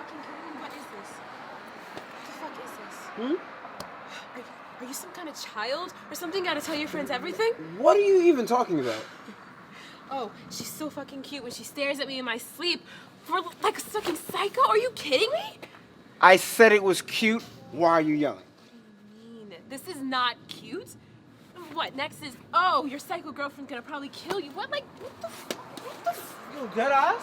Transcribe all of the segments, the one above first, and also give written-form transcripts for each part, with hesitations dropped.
fucking kidding me? What is this? What the fuck is this? Are you some kind of child or something? Gotta tell your friends everything? What are you even talking about? Oh, she's so fucking cute when she stares at me in my sleep. Like a fucking psycho? Are you kidding me? I said it was cute. Why are you yelling? What do you mean? This is not cute. What, next is, oh, your psycho girlfriend's gonna probably kill you. What, like, what the f? You dead ass?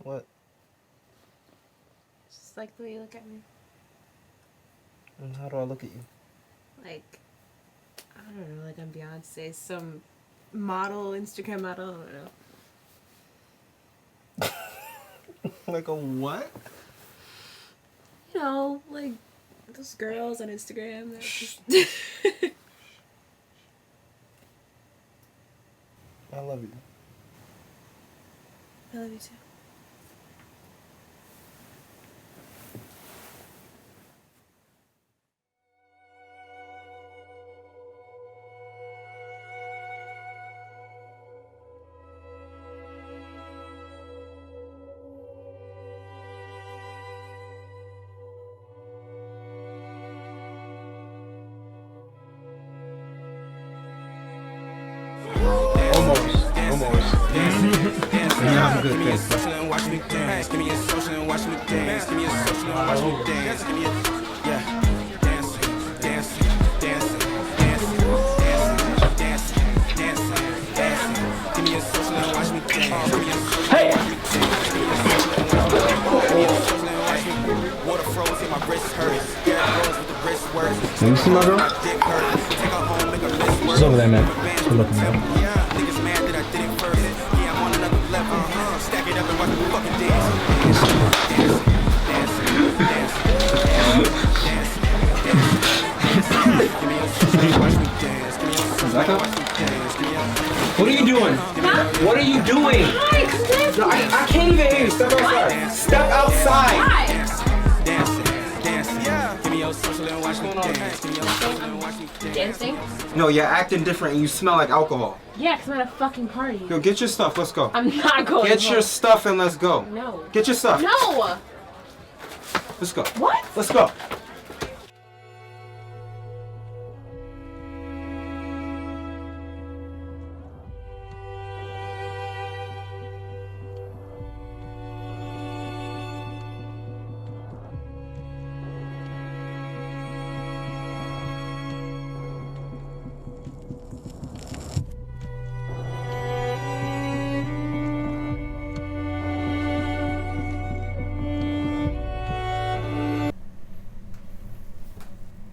What? Just like the way you look at me. And how do I look at you? Like, I don't know, like I'm Beyonce, some model, Instagram model, I don't know. Like a what? You know, like those girls on Instagram that just... I love you. I love you too. Almost. Yeah, I'm good, thanks. Watch me dance, give me a social and watch me dance, give me a social and watch me dance, give me a, yeah, dancing, dancing, dancing, dancing, dancing, dancing, dancing, give me a social and watch me dance, give me a social and watch me dance, give me a social and watch me, water froze in my wrist hurts, yeah, rose with the wrist works, Can you see my girl? dick hurt, take her home, make her list work. She's over there, man. She's looking at me. Yeah, niggas mad that I did it first. Yeah, I'm on another level. Stack it up and watch me fucking dance. What are you doing? Huh? What are you doing? Hi, come dance. No, I can't even hear you. Step outside. Step outside. Hi. Dancing? No, you're acting different and you smell like alcohol. Yeah, 'cause I'm at a fucking party. Yo, get your stuff. Let's go. I'm not going Get home. your stuff and let's go. No. Get your stuff. No! Let's go. What? Let's go.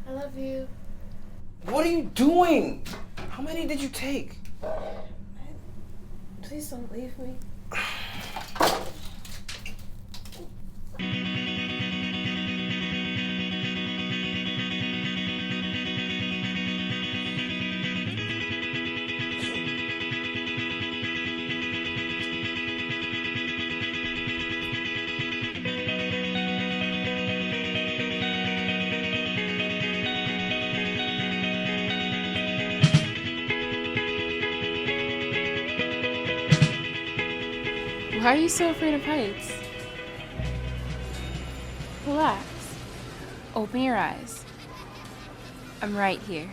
I love you. What are you doing? How many did you take? Please don't leave me. Why are you so afraid of heights? Relax. Open your eyes. I'm right here.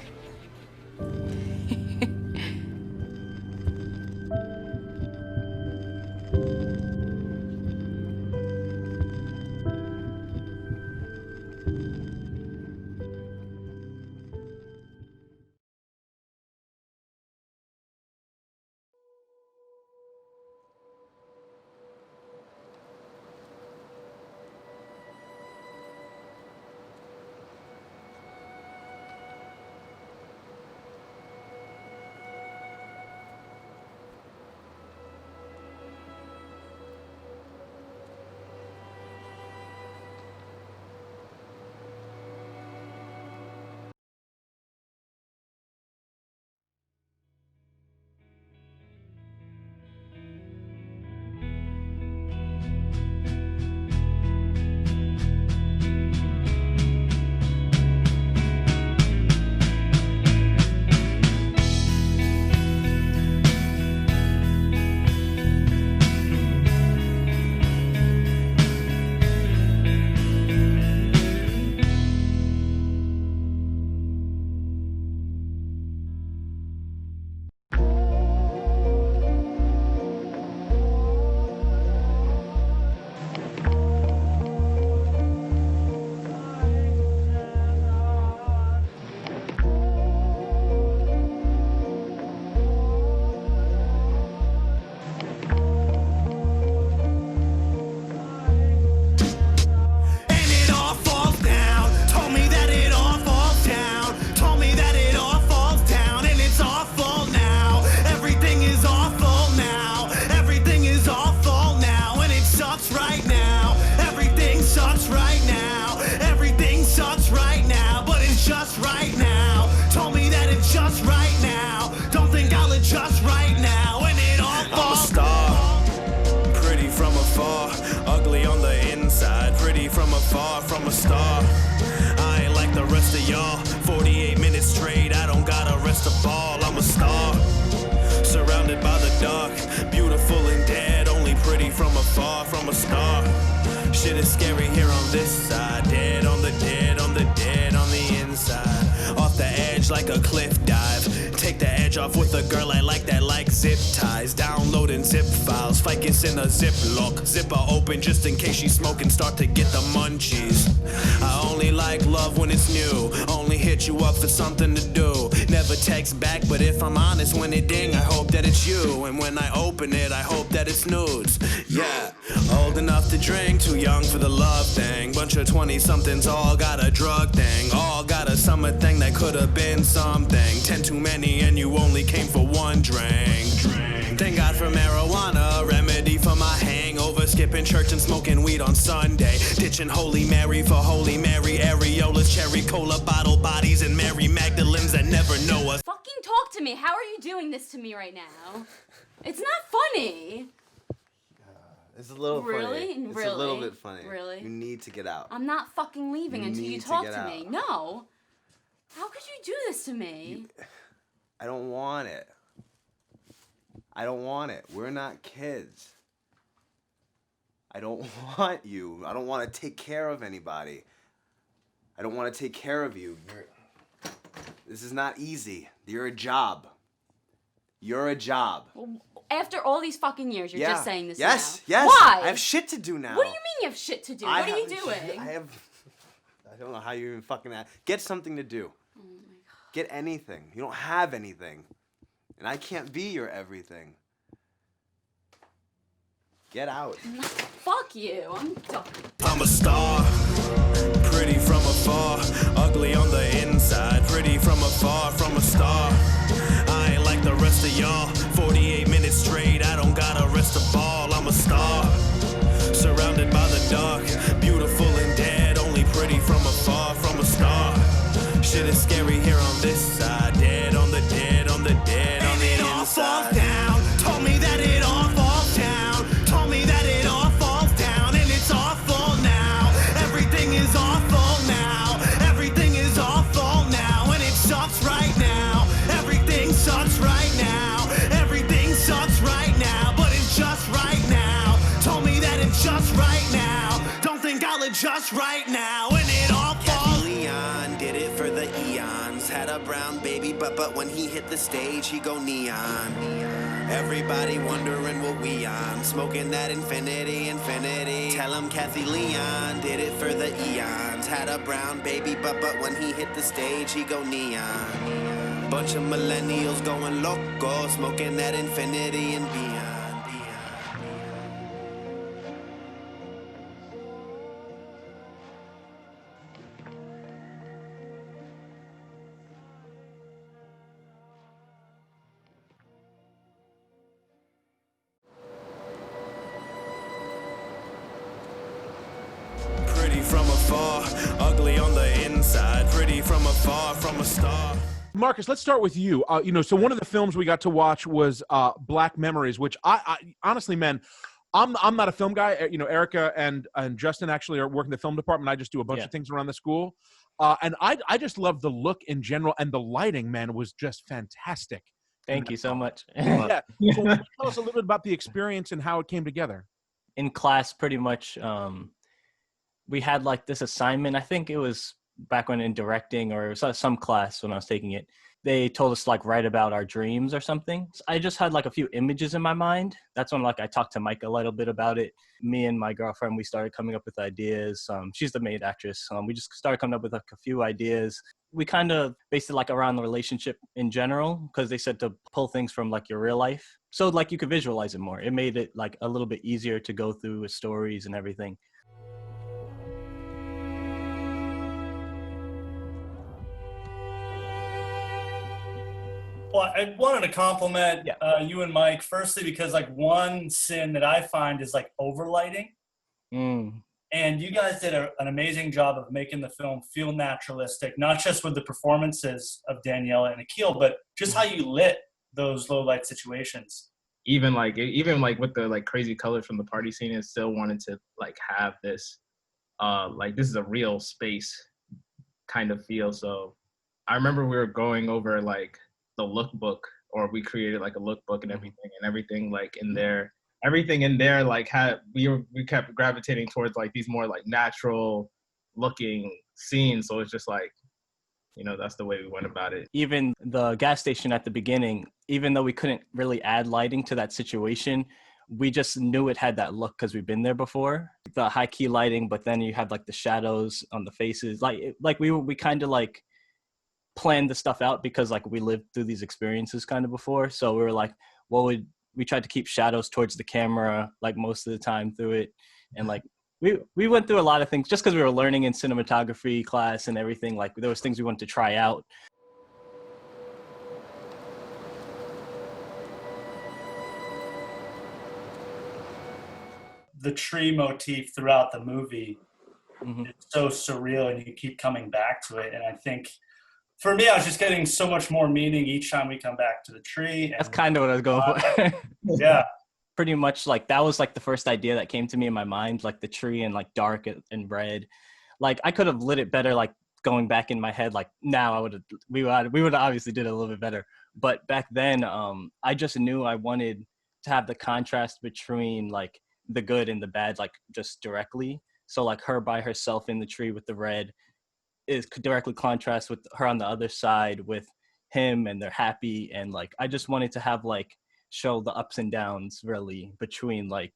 from a star. I ain't like the rest of y'all. 48 minutes straight, I don't gotta rest a ball. I'm a star, surrounded by the dark, beautiful and dead, only pretty from afar, from a star. Shit is scary here on this side, dead on the dead, on the dead, on the inside. Off the edge like a cliff dive. Take the edge off with a girl I like that like zip ties. Downloading zip files, ficus in a ziplock. Zipper open just in case she's smoking, start to get the munchies. I only like love when it's new. Only hit you up for something to do. Never text back, but if I'm honest, when it ding, I hope that it's you. And when I open it, I hope that it's nudes. Yeah, old enough to drink, too young for the love thing. Bunch of 20-somethings all got a drug thing. All got a summer thing that could have been something. 10 too many and you only came for one drink. Thank God for marijuana, remedy for my hangover. Skipping church and smoking weed on Sunday. Ditching Holy Mary for Holy Mary. Areolas, cherry cola, bottle bodies, and Mary Magdalenes that never know us. Fucking talk to me. How are you doing this to me right now? It's not funny. It's a little funny. Really? It's Really? a little bit funny. Really? You need to get out. I'm not fucking leaving until you need to talk get to me. out. No. How could you do this to me? I don't want it. I don't want it. We're not kids. I don't want you. I don't want to take care of anybody. I don't want to take care of you. This is not easy. You're a job. You're a job. Well, after all these fucking years, you're just saying this now. Yes. Why? I have shit to do now. What do you mean you have shit to do? What are you doing? I don't know how you even fucking get something to do. Oh my God. Get anything. You don't have anything. And I can't be your everything. Get out. Fuck you. I'm done. I'm a star, pretty from afar, ugly on the inside, pretty from afar, from a star. I ain't like the rest of y'all, 48 minutes straight, I don't gotta rest a ball. I'm a star, surrounded by the dark, beautiful and dead, only pretty from afar, from a star. Shit is scary here on this side, dead on the dead, on the dead, on the inside. Down, told me that it all falls down, told me that it all falls down, and it's awful now. Everything is awful now, everything is awful now, and it sucks right now. Everything sucks right now, everything sucks right now, but it's just right now. Told me that it's just right now, don't think I'll adjust right now, and it all falls. Leon did it for the eons, had a brown baby, but when he hit the stage, he go neon. Everybody wondering what we on, smoking that infinity. Tell him Kathy Leon did it for the eons, had a brown baby, but when he hit the stage, he go neon. Bunch of millennials going loco, smoking that infinity and beyond. Pretty from afar, ugly on the inside, pretty from afar, from a star. Marcus, let's start with you. So one of the films we got to watch was Black Memories, which I honestly, man, I'm not a film guy. Erica and Justin actually are working the film department. I just do a bunch of things around the school. And I just love the look in general, and the lighting, man, was just fantastic. Thank you so much. Yeah. So tell us a little bit about the experience and how it came together. In class, pretty much, we had like this assignment. I think it was back when in directing or some class when I was taking it. They told us to like write about our dreams or something. So I just had like a few images in my mind. That's when like I talked to Mike a little bit about it. Me and my girlfriend, we started coming up with ideas. She's the main actress. We just started coming up with like a few ideas. We kind of based it like around the relationship in general, because they said to pull things from like your real life. So like you could visualize it more. It made it like a little bit easier to go through with stories and everything. Well, I wanted to compliment you and Mike, firstly, because like one sin that I find is like overlighting. And you guys did an amazing job of making the film feel naturalistic, not just with the performances of Daniela and Akil, but just how you lit those low light situations. Even like with the like crazy colors from the party scene, it still wanted to like have this like this is a real space kind of feel. So I remember we were going over like the lookbook, or we created like a lookbook and everything like in there. Everything in there like we kept gravitating towards like these more like natural looking scenes. So it's just like, you know, that's the way we went about it. Even the gas station at the beginning, even though we couldn't really add lighting to that situation, we just knew it had that look because we've been there before. The high key lighting, but then you have like the shadows on the faces. Like we kind of like planned the stuff out because like we lived through these experiences kind of before. So we were like, we tried to keep shadows towards the camera like most of the time through it. And like we went through a lot of things just because we were learning in cinematography class and everything. Like there was things we wanted to try out. The tree motif throughout the movie is so surreal, and you keep coming back to it. And I think for me, I was just getting so much more meaning each time we come back to the tree. That's kind of what I was going for. Yeah. Pretty much like that was like the first idea that came to me in my mind, like the tree and like dark and red. Like I could have lit it better, like going back in my head, like now we would obviously did it a little bit better. But back then, I just knew I wanted to have the contrast between like the good and the bad, like just directly. So like her by herself in the tree with the red is directly contrast with her on the other side with him, and they're happy. And like I just wanted to have like show the ups and downs really between like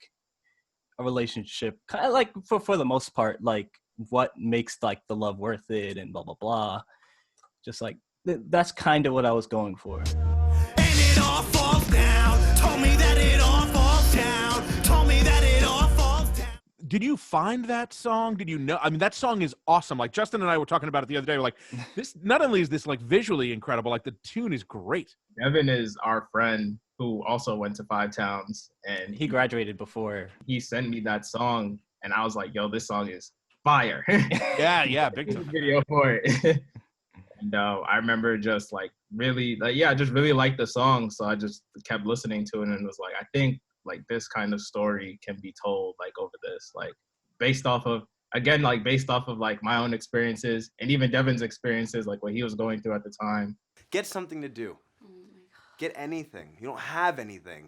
a relationship, kind of like for the most part, like what makes like the love worth it and blah blah blah. Just like that's kind of what I was going for. And it all falls down. Told me that it all falls down. Told me that it all falls down. Did you find that song? Did you know? I mean, that song is awesome. Like Justin and I were talking about it the other day. We're like, this not only is this like visually incredible, like the tune is great. Devin is our friend who also went to Five Towns, and he graduated before. He sent me that song, and I was like, yo, this song is fire. yeah, big time. Video for it. And I remember just like really, like, yeah, I just really liked the song. So I just kept listening to it and was like, I think like this kind of story can be told like over this, like based off of like my own experiences and even Devin's experiences, like what he was going through at the time. Get something to do. Get anything. You don't have anything.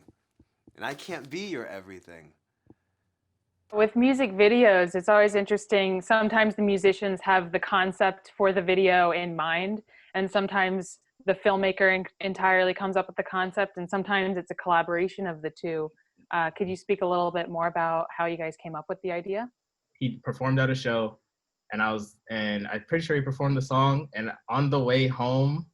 And I can't be your everything. With music videos, it's always interesting. Sometimes the musicians have the concept for the video in mind, and sometimes the filmmaker entirely comes up with the concept, and sometimes it's a collaboration of the two. Could you speak a little bit more about how you guys came up with the idea? He performed at a show, and I'm pretty sure he performed the song, and on the way home,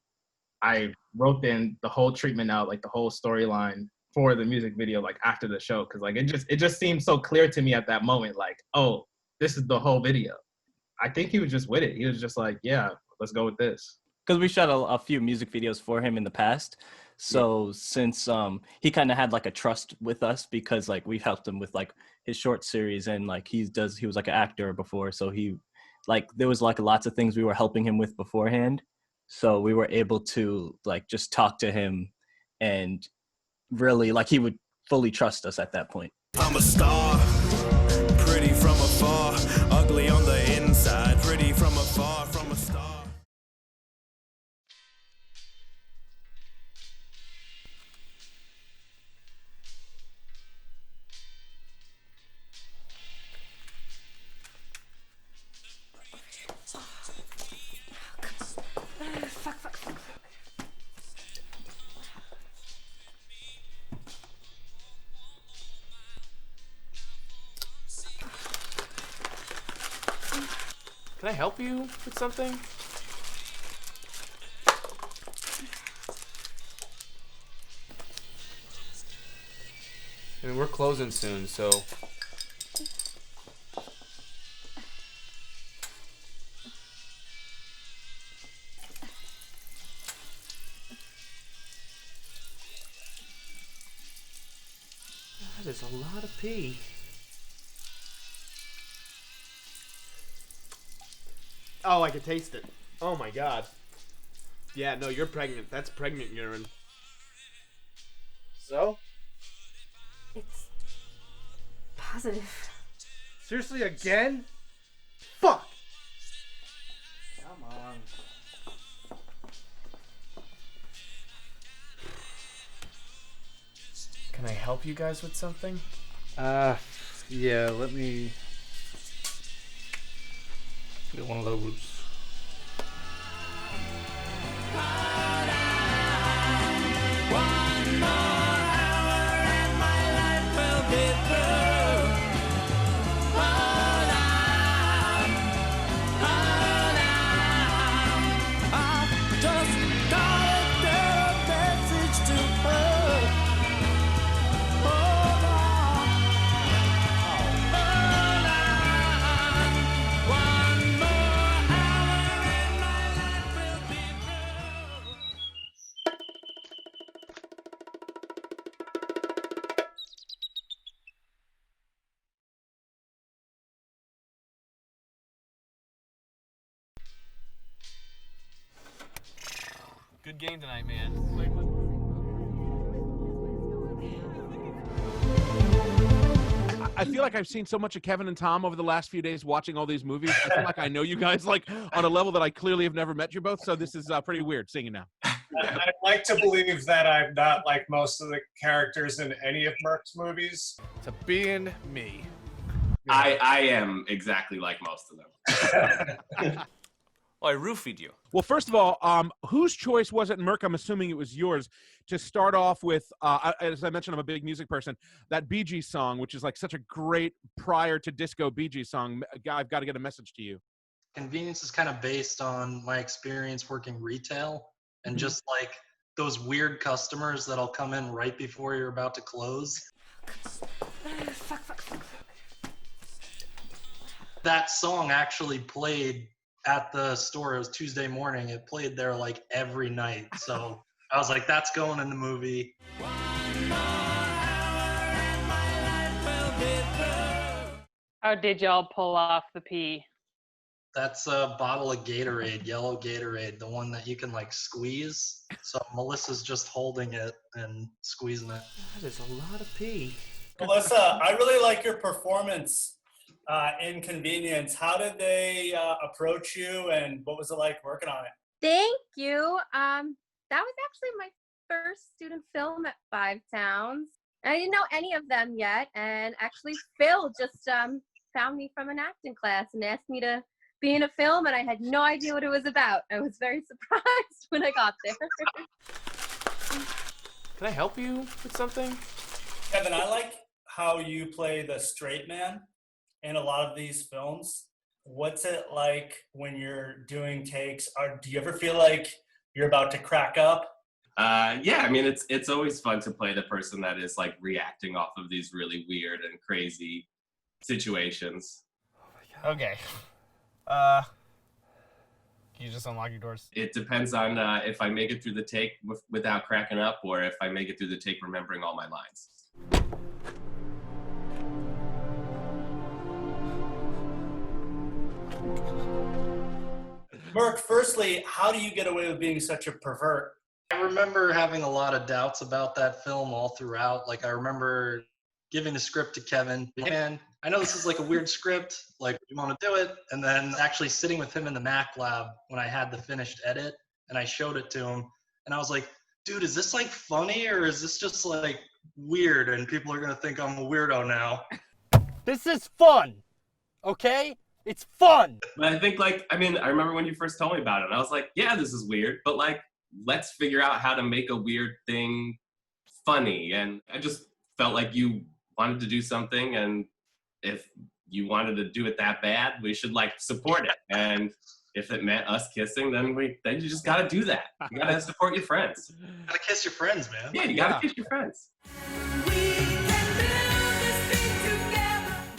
I wrote in the whole treatment out, like the whole storyline for the music video, like after the show. Cause like, it just seemed so clear to me at that moment, like, oh, this is the whole video. I think he was just with it. He was just like, yeah, let's go with this. Cause we shot a few music videos for him in the past. So since he kind of had like a trust with us because like we've helped him with like his short series, and like he was like an actor before. So there was like lots of things we were helping him with beforehand. So we were able to like just talk to him, and really like he would fully trust us at that point. I'm a star, pretty from afar, ugly on the inside, pretty from afar, from a star. Can I help you with something? I mean, we're closing soon, so... That is a lot of pee. Oh, I can taste it. Oh my god. Yeah, no, you're pregnant. That's pregnant urine. So? It's positive. Seriously, again? help you guys with something? Yeah, let me get one of those. Good game tonight, man. I feel like I've seen so much of Kevin and Tom over the last few days watching all these movies. I feel like I know you guys like on a level that I clearly have never met you both. So this is pretty weird seeing you now. I'd like to believe that I'm not like most of the characters in any of Merc's movies. To being me. I am exactly like most of them. Well, I roofied you. Well, first of all, whose choice was it, Merc? I'm assuming it was yours to start off with. As I mentioned, I'm a big music person. That Bee Gees song, which is like such a great prior to disco Bee Gees song. I've got to get a message to you. Convenience is kind of based on my experience working retail and just like those weird customers that'll come in right before you're about to close. That song actually played at the store. It was Tuesday morning. It played there like every night. So I was like, that's going in the movie. How did y'all pull off the pee? That's a bottle of Gatorade, yellow Gatorade, the one that you can like squeeze. So Melissa's just holding it and squeezing it. That is a lot of pee. Melissa, I really like your performance in Convenience. How did they approach you, and what was it like working on it? Thank you. That was actually my first student film at Five Towns. I didn't know any of them yet, and actually Phil just found me from an acting class and asked me to be in a film, and I had no idea what it was about. I was very surprised when I got there. Can I help you with something? Kevin, I like how you play the straight man in a lot of these films. What's it like when you're doing takes? Do you ever feel like you're about to crack up? Yeah, I mean, it's always fun to play the person that is like reacting off of these really weird and crazy situations. Okay. Can you just unlock your doors? It depends on if I make it through the take without cracking up, or if I make it through the take remembering all my lines. Merc, firstly, how do you get away with being such a pervert? I remember having a lot of doubts about that film all throughout. Like, I remember giving the script to Kevin. Man, I know this is like a weird script. Like, you want to do it? And then actually sitting with him in the Mac lab when I had the finished edit, and I showed it to him. And I was like, dude, is this like funny, or is this just like weird and people are going to think I'm a weirdo now? This is fun, okay? It's fun. But I think, like, I mean, I remember when you first told me about it, and I was like, yeah, this is weird, but like, let's figure out how to make a weird thing funny. And I just felt like you wanted to do something, and if you wanted to do it that bad, we should like support it. And if it meant us kissing, then you just gotta do that. You gotta support your friends. You gotta kiss your friends, man. Yeah, you gotta kiss your friends.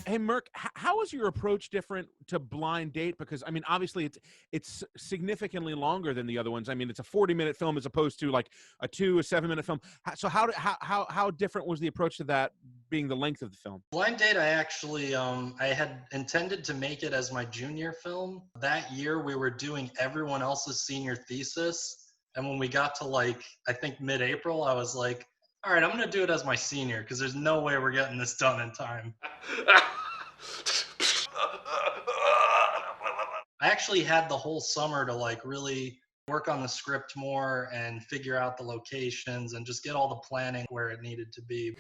Hey, Merc, how is your approach different to Blind Date? Because, I mean, obviously it's significantly longer than the other ones. I mean, it's a 40-minute film as opposed to like a 7-minute film. So how different was the approach to that being the length of the film? Blind Date, I actually, I had intended to make it as my junior film. That year, we were doing everyone else's senior thesis. And when we got to like, I think mid-April, I was like, all right, I'm going to do it as my senior because there's no way we're getting this done in time. I actually had the whole summer to like really work on the script more and figure out the locations and just get all the planning where it needed to be.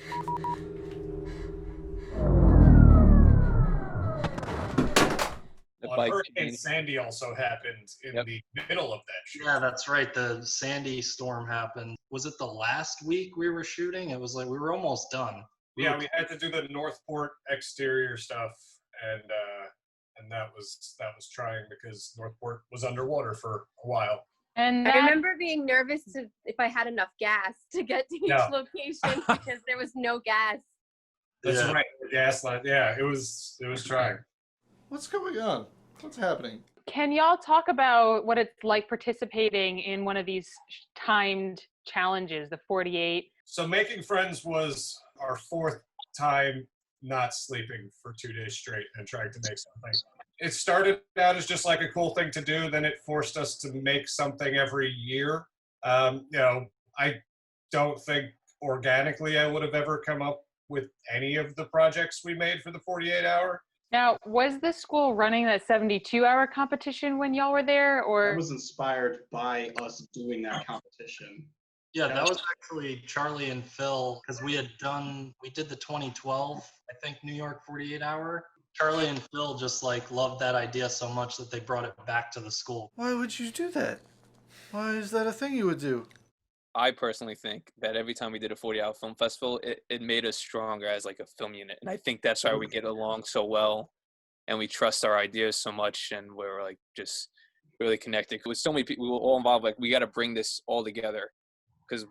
Hurricane Sandy also happened in the middle of that shoot. Yeah, that's right. The Sandy storm happened. Was it the last week we were shooting? It was like we were almost done. Yeah, we had to do the Northport exterior stuff, and that was trying because Northport was underwater for a while. And I remember being nervous if I had enough gas to get to each location because there was no gas. That's right, the gas line. Yeah, it was trying. What's going on? What's happening? Can y'all talk about what it's like participating in one of these timed challenges, the 48? So Making Friends was our 4th time not sleeping for 2 days straight and trying to make something. It started out as just like a cool thing to do. Then it forced us to make something every year. I don't think organically I would have ever come up with any of the projects we made for the 48 hour. Now, was the school running that 72-hour competition when y'all were there, or? I was inspired by us doing that competition. Yeah, that was actually Charlie and Phil, because we did the 2012, I think, New York 48 hour. Charlie and Phil just loved that idea so much that they brought it back to the school. Why would you do that? Why is that a thing you would do? I personally think that every time we did a 40-hour film festival, it made us stronger as like a film unit. And I think that's why we get along so well and we trust our ideas so much and we're like just really connected. With so many people, we were all involved, like we got to bring this all together because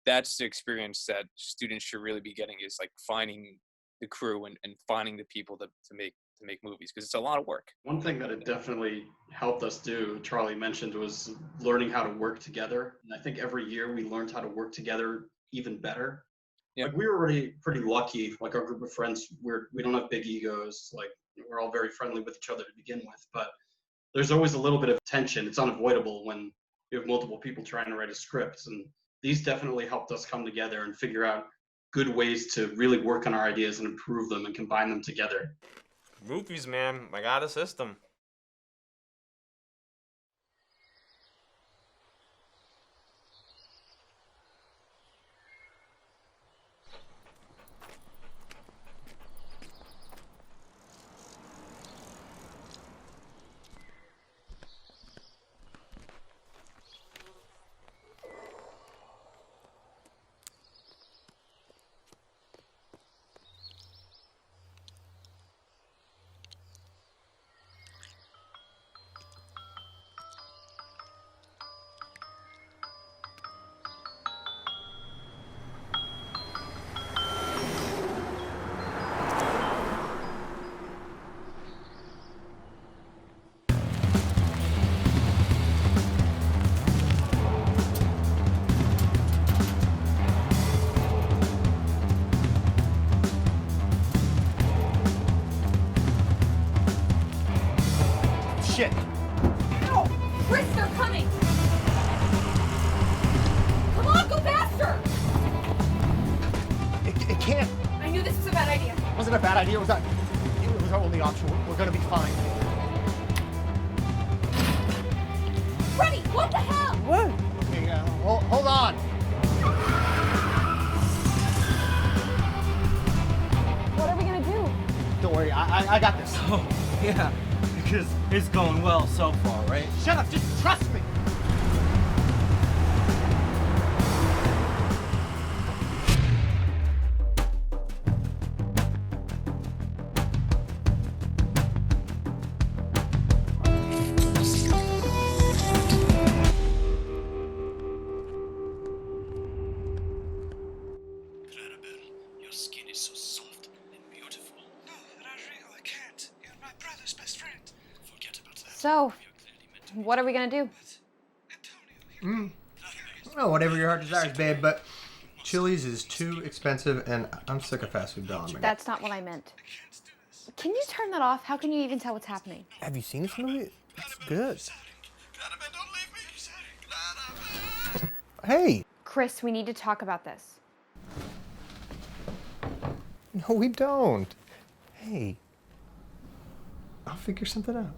that's the experience that students should really be getting is like finding the crew and finding the people to make movies because it's a lot of work. One thing that it definitely helped us do, Charlie mentioned, was learning how to work together. And I think every year we learned how to work together even better. Yeah. Like we were already pretty lucky, like our group of friends, we don't have big egos, like we're all very friendly with each other to begin with, but there's always a little bit of tension. It's unavoidable when you have multiple people trying to write a script. And these definitely helped us come together and figure out good ways to really work on our ideas and improve them and combine them together. Movies, man. I got a system. Shit. No! Chris, they're coming! Come on, go faster! It can't. I knew this was a bad idea. It wasn't a bad idea. It was our only option. We're gonna be fine. Freddie, what the hell? What? Okay, hold on. What are we gonna do? Don't worry, I got this. Oh, yeah. Because it's going well so far, right? Shut up, just trust me. Your skin is so soft and beautiful. No, Rodrigo, I can't. You're my brother's best friend. Forget about that. So, what are we gonna do? Well, whatever your heart desires, babe, but Chili's is too expensive, and I'm sick of fast food, Dotterman. That's not what I meant. Can you turn that off? How can you even tell what's happening? Have you seen this movie? It's good. Hey! Chris, we need to talk about this. No, we don't. Hey. I'll figure something out.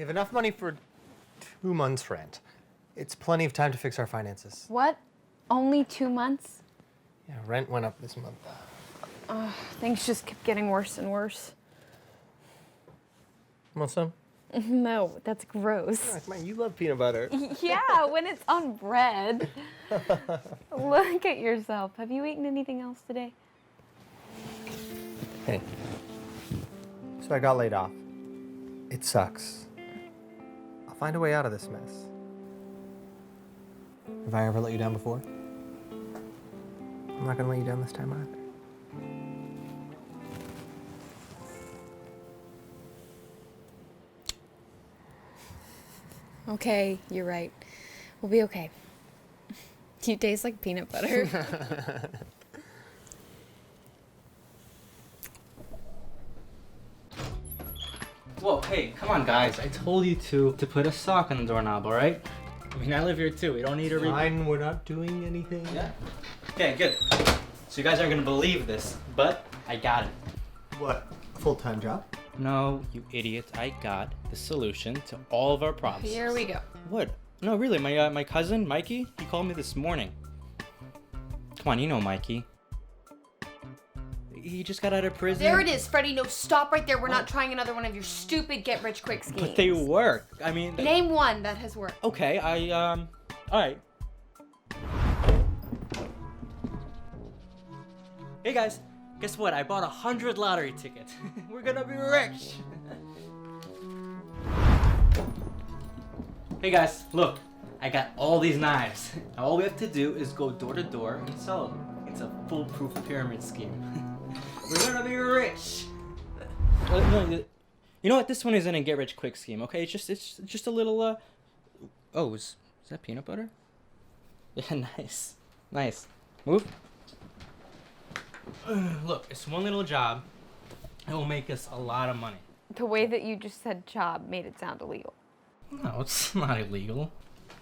We have enough money for 2 months' rent. It's plenty of time to fix our finances. What? Only 2 months? Yeah, rent went up this month. Things just kept getting worse and worse. Want some? No, that's gross. Oh, come on, you love peanut butter. Yeah, when it's on bread. Look at yourself. Have you eaten anything else today? Hey. So I got laid off. It sucks. I'll find a way out of this mess. Have I ever let you down before? I'm not gonna let you down this time either. Okay, you're right. We'll be okay. You taste like peanut butter. Whoa, hey, come on, guys. I told you to put a sock on the doorknob, all right? I mean, I live here too. We don't need a Fine, we're not doing anything. Yeah. Okay, good. So you guys aren't gonna believe this, but I got it. What? A full-time job? No, you idiot. I got the solution to all of our problems. Here we go. What? No, really. My cousin, Mikey, he called me this morning. Come on, you know Mikey. He just got out of prison. There it is, Freddie. No, stop right there. We're not trying another one of your stupid get-rich-quick schemes. But they work. I mean... Name one that has worked. Okay, all right. Hey guys, guess what? I bought 100 lottery tickets. We're gonna be rich. Hey guys, look. I got all these knives. Now all we have to do is go door to door and sell them. It's a foolproof pyramid scheme. We're gonna be rich. No, you know what? This one isn't a get-rich-quick scheme. Okay, it's just a little. Oh, is that peanut butter? Yeah, nice. Move. Look, it's one little job. It will make us a lot of money. The way that you just said job made it sound illegal. No, it's not illegal.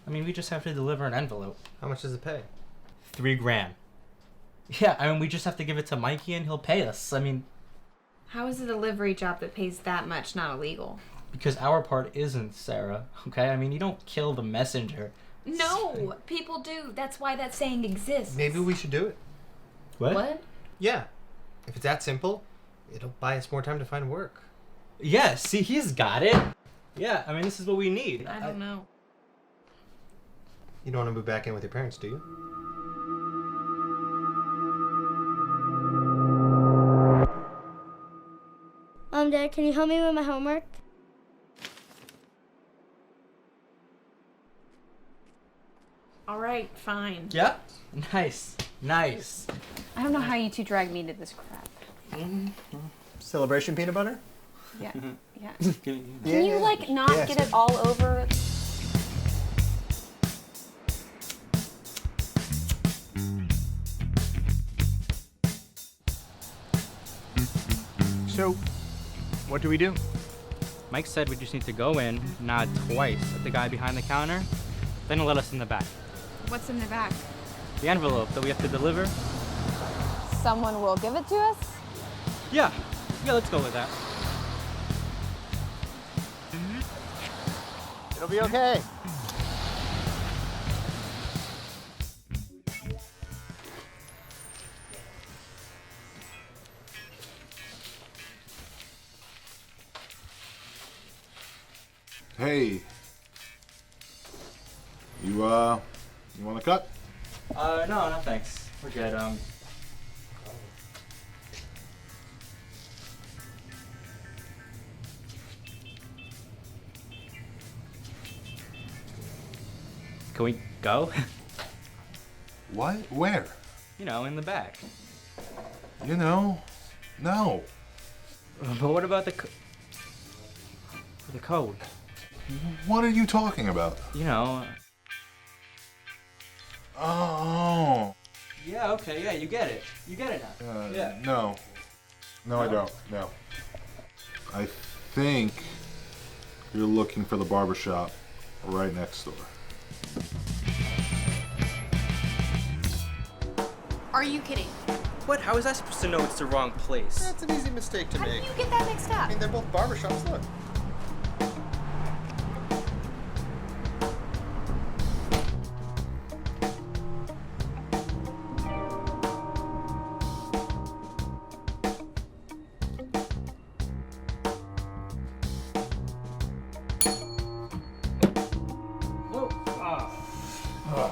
I mean, we just have to deliver an envelope. How much does it pay? $3,000. Yeah, I mean, we just have to give it to Mikey and he'll pay us. I mean... How is a delivery job that pays that much not illegal? Because our part isn't, Sarah, okay? I mean, you don't kill the messenger. No, people do. That's why that saying exists. Maybe we should do it. What? Yeah. If it's that simple, it'll buy us more time to find work. Yeah, see, he's got it. Yeah, I mean, this is what we need. I don't know. You don't want to move back in with your parents, do you? Dad, can you help me with my homework? All right, fine. Yeah? Nice. I don't know how you two dragged me into this crap. Celebration peanut butter? Yeah. Yeah. Yeah. Can you, like, not Yes. get it all over? So, what do we do? Mike said we just need to go in, nod twice at the guy behind the counter, then he'll let us in the back. What's in the back? The envelope that we have to deliver? Someone will give it to us? Yeah, let's go with that. It'll be okay. Hey. You want to cut? No, thanks. We're good. Can we go? What? Where? You know, in the back. You know, no. But what about the code? What are you talking about? You know. Oh. Yeah, okay, yeah, you get it. You get it now. Yeah. No. No, I don't. No. I think you're looking for the barbershop right next door. Are you kidding? What? How is I supposed to know it's the wrong place? That's an easy mistake to How make. did you get that mixed up? I mean, they're both barbershops, look.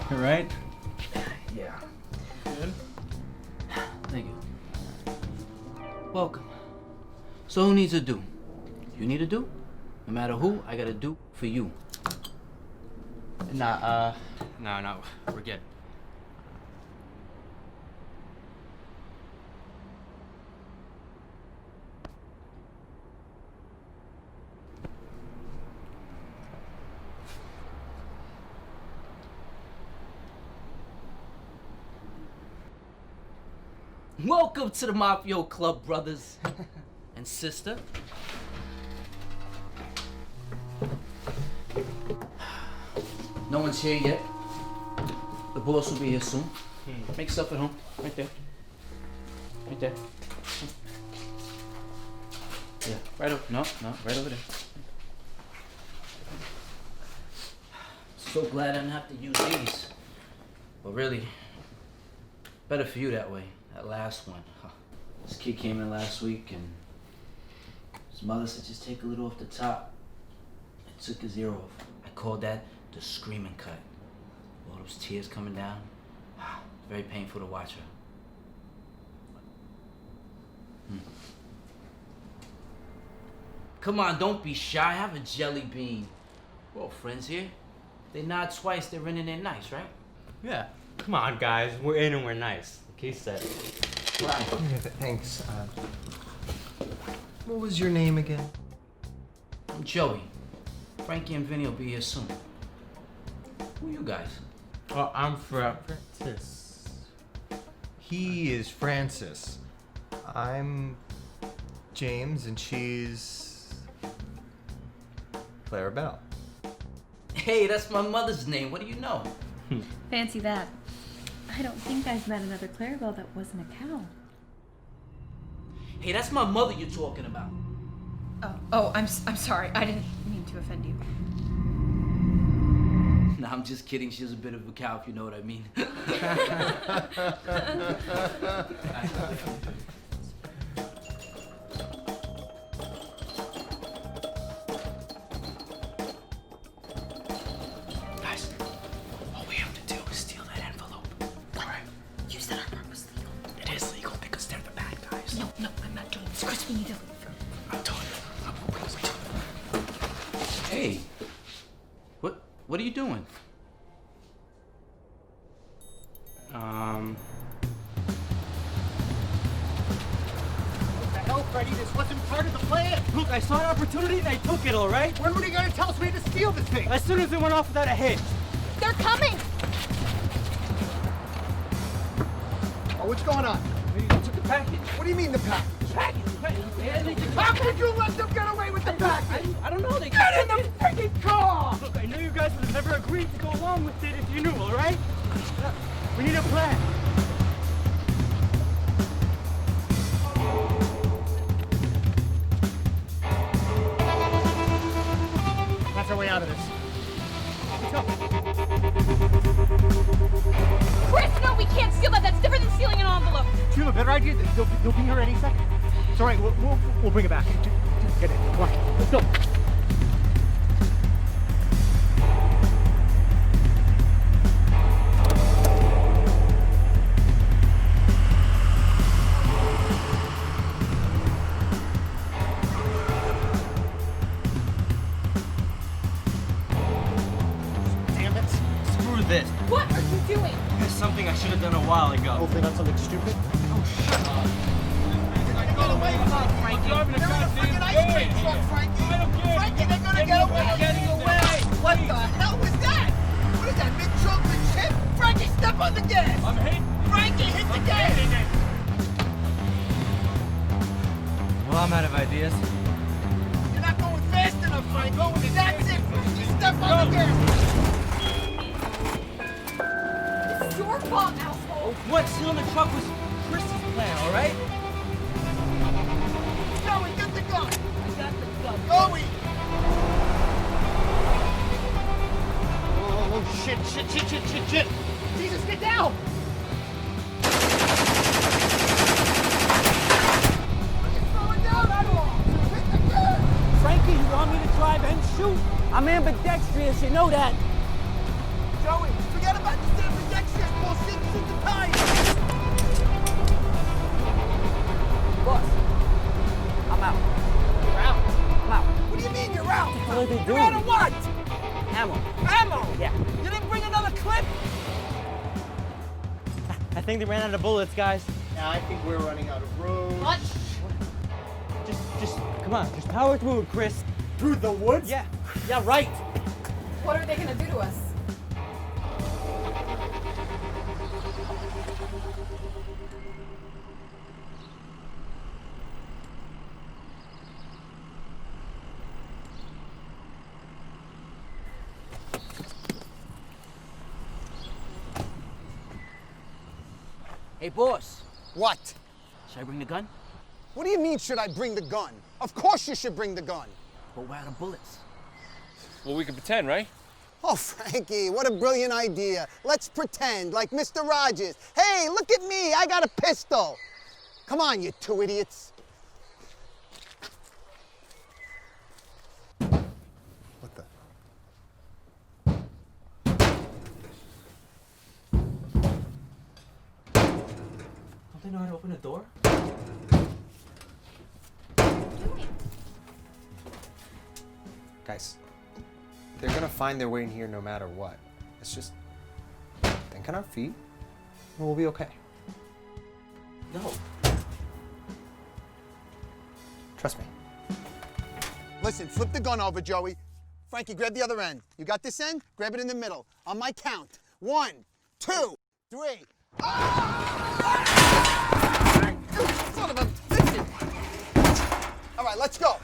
Right? Yeah. Good. Thank you. Welcome. So who needs a do? You need a do? No matter who, I gotta do for you. No, we're good. Welcome to the Mafio Club, brothers and sister. No one's here yet. The boss will be here soon. Make yourself at home. Right there. Right there. Yeah, right over. No, right over there. So glad I didn't have to use these. But really, better for you that way. That last one. Huh. This kid came in last week and his mother said just take a little off the top. I took his ear off. I called that the screaming cut. All those tears coming down. Very painful to watch her. Come on, don't be shy. Have a jelly bean. We're all friends here. They nod twice, they're in and they're nice, right? Yeah. Come on, guys. We're in and we're nice. Like he said. Right. Thanks. What was your name again? I'm Joey. Frankie and Vinny will be here soon. Who are you guys? Well, I'm Francis. He is Francis. I'm James, and she's Clarabelle. Hey, that's my mother's name. What do you know? Fancy that. I don't think I've met another Clarabelle that wasn't a cow. Hey, that's my mother you're talking about. Oh, I'm sorry. I didn't mean to offend you. Nah, I'm just kidding. She's a bit of a cow, if you know what I mean. Guys, all we have to do is steal that envelope. Alright. You said our part was legal. It is legal because they're the bad guys. No, I'm not doing this. Chris, we need to leave. I'm telling you. Hey, what are you doing? What the hell, Freddy? This wasn't part of the plan. Look, I saw an opportunity and I took it, all right? When were you gonna tell us we had to steal this thing? As soon as it went off without a hitch. They're coming! Oh, what's going on? Maybe they took the package. What do you mean the package? How could you let them get away with the package? I don't know. They Get in the freaking car! Look, I know you guys would have never agreed to go along with it if you knew, all right? We need a plan. That's our way out of this. Let's go. Chris, no, we can't steal that. That's different than stealing an envelope. Do you have a better idea? They'll be here any second. It's all right. We'll bring it back. Get in. Come on. Let's go. Damn it. Screw this. What are you doing? There's something I should have done a while ago. Hopefully not something stupid. Oh, shut up. Get away from us, Frankie. They're in a freaking ice cream truck, Frankie. Frankie, they're gonna get away. Getting away. What the hell was that? What is that, big chocolate chip? Frankie, step on the gas. I'm hitting. Frankie, hit the gas. Well, I'm out of ideas. You're not going fast enough, Frankie. That's it, Frankie. Step on the gas. It's your fault, asshole. What? Stealing the truck was Chris's plan, all right? Joey, get the gun. I got the gun. Joey. Oh, shit. Jesus, get down. Frankie, you want me to drive and shoot? I'm ambidextrous, you know that. Joey, forget Forget about the damn projections, bullshit. Shoot the tires. Boss, I'm out. You're out. I'm out. What do you mean you're out? What the hell are they You're doing? out of what? Ammo. Ammo? Yeah. You didn't bring another clip? I think they ran out of bullets, guys. Yeah, I think we're running out of room. What? Just, come on. Just power through it, Chris. Through the woods? Yeah, right. What are they gonna do to us? Hey, boss. What? Should I bring the gun? What do you mean, should I bring the gun? Of course you should bring the gun. But we're out of bullets. Well, we can pretend, right? Oh, Frankie, what a brilliant idea. Let's pretend, like Mr. Rogers. Hey, look at me, I got a pistol. Come on, you two idiots. What the? Don't they know how to open a door? Guys, they're gonna find their way in here no matter what. It's just think on our feet, and we'll be okay. No. Trust me. Listen, flip the gun over, Joey. Frankie, grab the other end. You got this end? Grab it in the middle. On my count. 1, 2, 3. Son of a bitch! All right, let's go.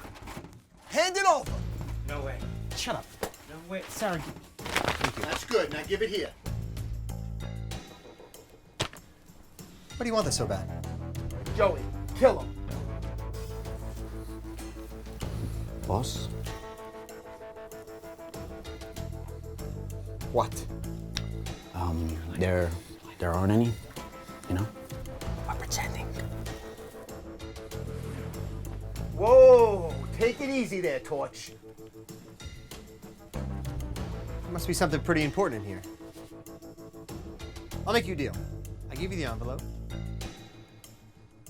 Hand it over. No way. Shut up. No way. Sorry. That's good. Now give it here. What do you want this so bad? Joey, kill him. Boss? What? There aren't any, you know? I'm pretending. Whoa, take it easy there, Torch. There must be something pretty important in here. I'll make you a deal. I give you the envelope.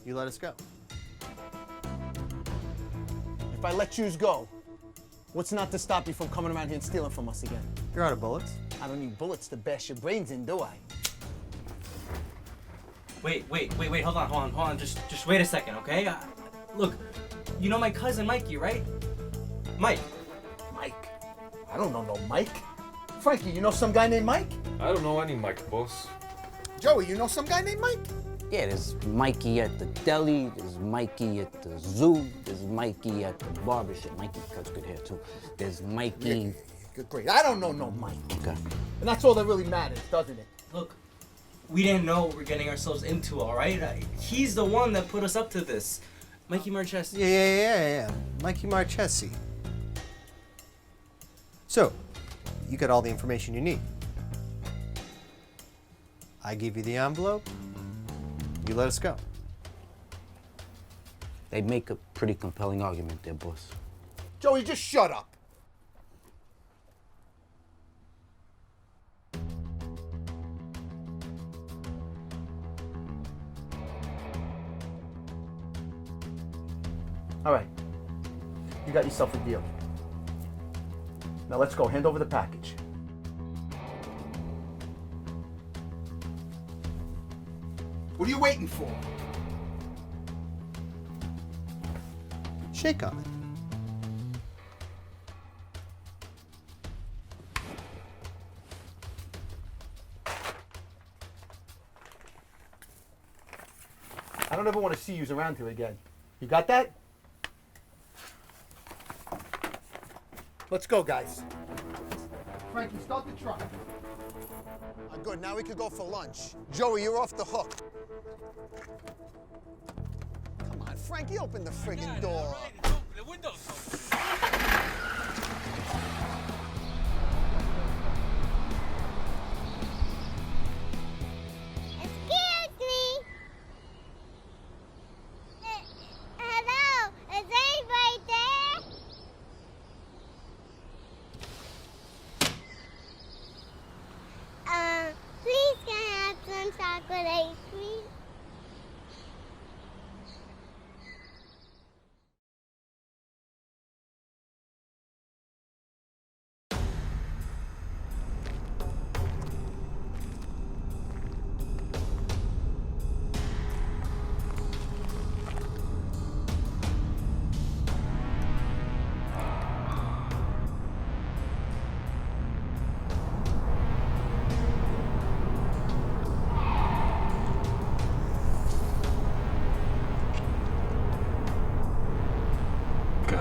You let us go. If I let yous go, what's not to stop you from coming around here and stealing from us again? You're out of bullets. I don't need bullets to bash your brains in, do I? Wait, hold on. Just wait a second, okay? Look, you know my cousin Mikey, right? Mike. Mike? I don't know no Mike. Frankie, you know some guy named Mike? I don't know any Mike, boss. Joey, you know some guy named Mike? Yeah, there's Mikey at the deli, there's Mikey at the zoo, there's Mikey at the barbershop. Mikey cuts good hair too. There's Mikey. Good, great. I don't know no Mike. Okay. And that's all that really matters, doesn't it? Look, we didn't know what we're getting ourselves into, all right? He's the one that put us up to this. Mikey Marchesi. Yeah. Mikey Marchesi. So, you got all the information you need. I give you the envelope. You let us go. They make a pretty compelling argument there, boss. Joey, just shut up. All right. You got yourself a deal. Now let's go. Hand over the package. What are you waiting for? Shake on it. I don't ever want to see you around here again. You got that? Let's go, guys. Frankie, start the truck. Good, now we could go for lunch. Joey, you're off the hook. Come on, Frankie, open the friggin' door. The window's open. Excuse me. Hello, is anybody there?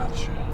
Gotcha.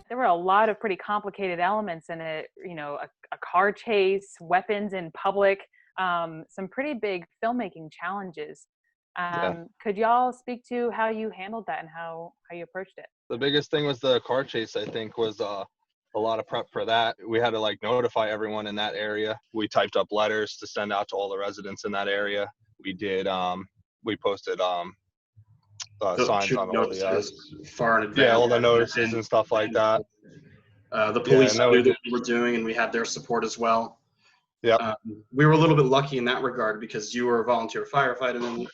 There were a lot of pretty complicated elements in it, you know, a car chase, weapons in public, some pretty big filmmaking challenges. Could y'all speak to how you handled that and how you approached it? The biggest thing was the car chase, I think, was a lot of prep for that. We had to like notify everyone in that area. We typed up letters to send out to all the residents in that area. We did, we posted signs on all the far in advance. Yeah, all the notices and stuff like that. The police knew that we were doing, and we had their support as well. Yeah. We were a little bit lucky in that regard because you were a volunteer firefighter and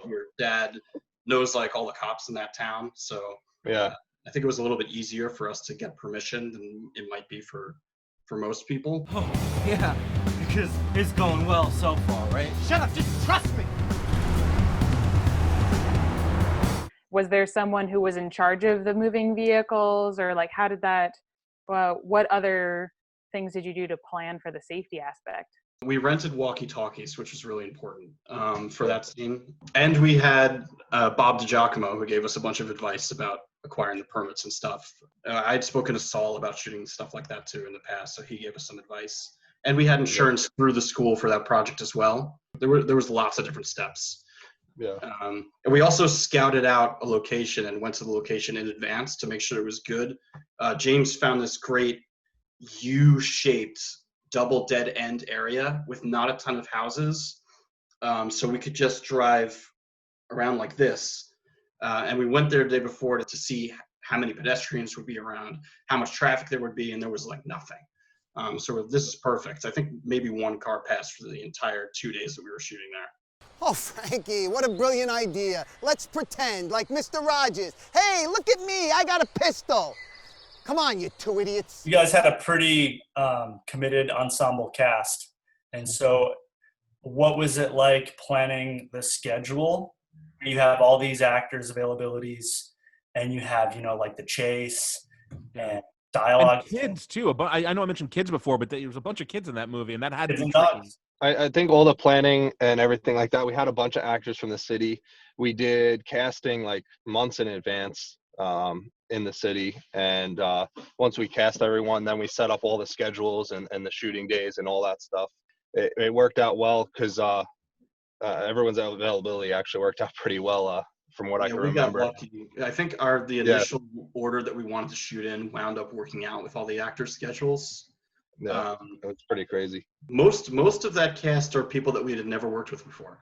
your dad knows like all the cops in that town. So yeah, I think it was a little bit easier for us to get permission than it might be for most people. Oh, yeah, because it's going well so far, right? Shut up, just trust me. Was there someone who was in charge of the moving vehicles, or like how did that, what other things did you do to plan for the safety aspect? We rented walkie-talkies, which was really important for that scene. And we had Bob DiGiacomo, who gave us a bunch of advice about acquiring the permits and stuff. I'd spoken to Saul about shooting stuff like that too in the past, so he gave us some advice. And we had insurance through the school for that project as well. There was lots of different steps. Yeah. And we also scouted out a location and went to the location in advance to make sure it was good. James found this great U-shaped double dead end area with not a ton of houses. So we could just drive around like this. And we went there the day before to see how many pedestrians would be around, how much traffic there would be, and there was like nothing. So this is perfect. I think maybe one car passed for the entire 2 days that we were shooting there. Oh, Frankie, what a brilliant idea. Let's pretend like Mr. Rogers. Hey, look at me, I got a pistol. Come on, you two idiots. You guys had a pretty committed ensemble cast. And so what was it like planning the schedule? You have all these actors' availabilities, and you have, you know, like the chase and dialogue. And kids, too. I know I mentioned kids before, but there was a bunch of kids in that movie, and that had to be tricky. I think all the planning and everything like that, we had a bunch of actors from the city. We did casting like months in advance in the city. And once we cast everyone, then we set up all the schedules and the shooting days and all that stuff. It worked out well because everyone's availability actually worked out pretty well from what I can remember. Got lucky. I think the initial order that we wanted to shoot in wound up working out with all the actors' schedules. Yeah, it was pretty crazy. Most of that cast are people that we had never worked with before.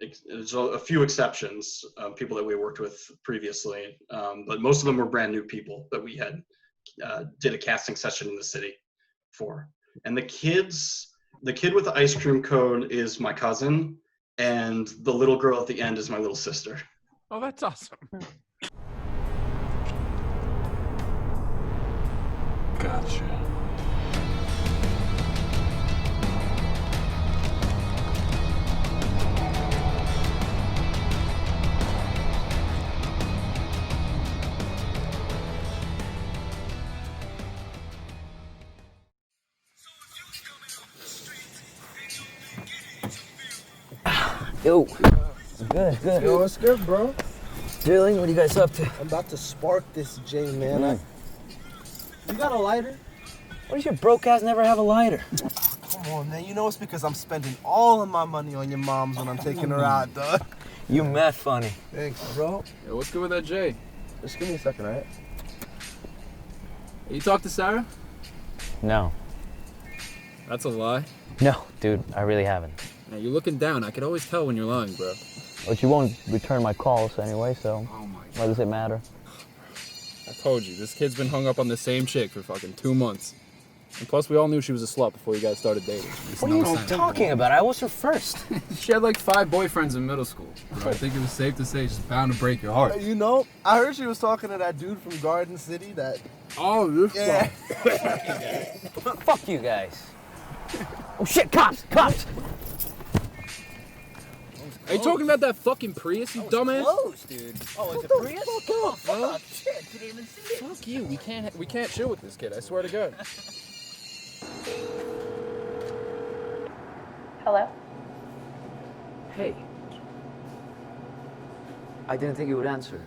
There's a few exceptions, people that we worked with previously, but most of them were brand new people that we had did a casting session in the city for. And the kid with the ice cream cone is my cousin, and the little girl at the end is my little sister. Oh, that's awesome. Gotcha. Yo, good. Yo, what's good, bro? Sterling, what are you guys up to? I'm about to spark this J, man. You got a lighter? What does your broke ass never have a lighter? Come Come on, man. You know it's because I'm spending all of my money on your mom's when I'm taking her out, dog. You mad funny. Thanks, bro. Yo, what's good with that Jay? Just give me a second, all right? You talked to Sarah? No. That's a lie. No, dude, I really haven't. Now, you're looking down. I could always tell when you're lying, bro. But you won't return my calls anyway, so why does it matter? I told you, this kid's been hung up on the same chick for fucking 2 months. And plus, we all knew she was a slut before you guys started dating. What are you talking about? I was her first. She had like 5 boyfriends in middle school. Bro, I think it was safe to say she's bound to break your heart. You know, I heard she was talking to that dude from Garden City that... Oh, this yeah. Fuck you guys. Oh shit, cops! Cops! Are you talking about that fucking Prius, you dumbass? Close, dude. Oh, it's a Prius? Oh, fuck. Shit, didn't even see it. Fuck you. We can't chill with this kid. I swear to God. Hello? Hey. I didn't think you would answer.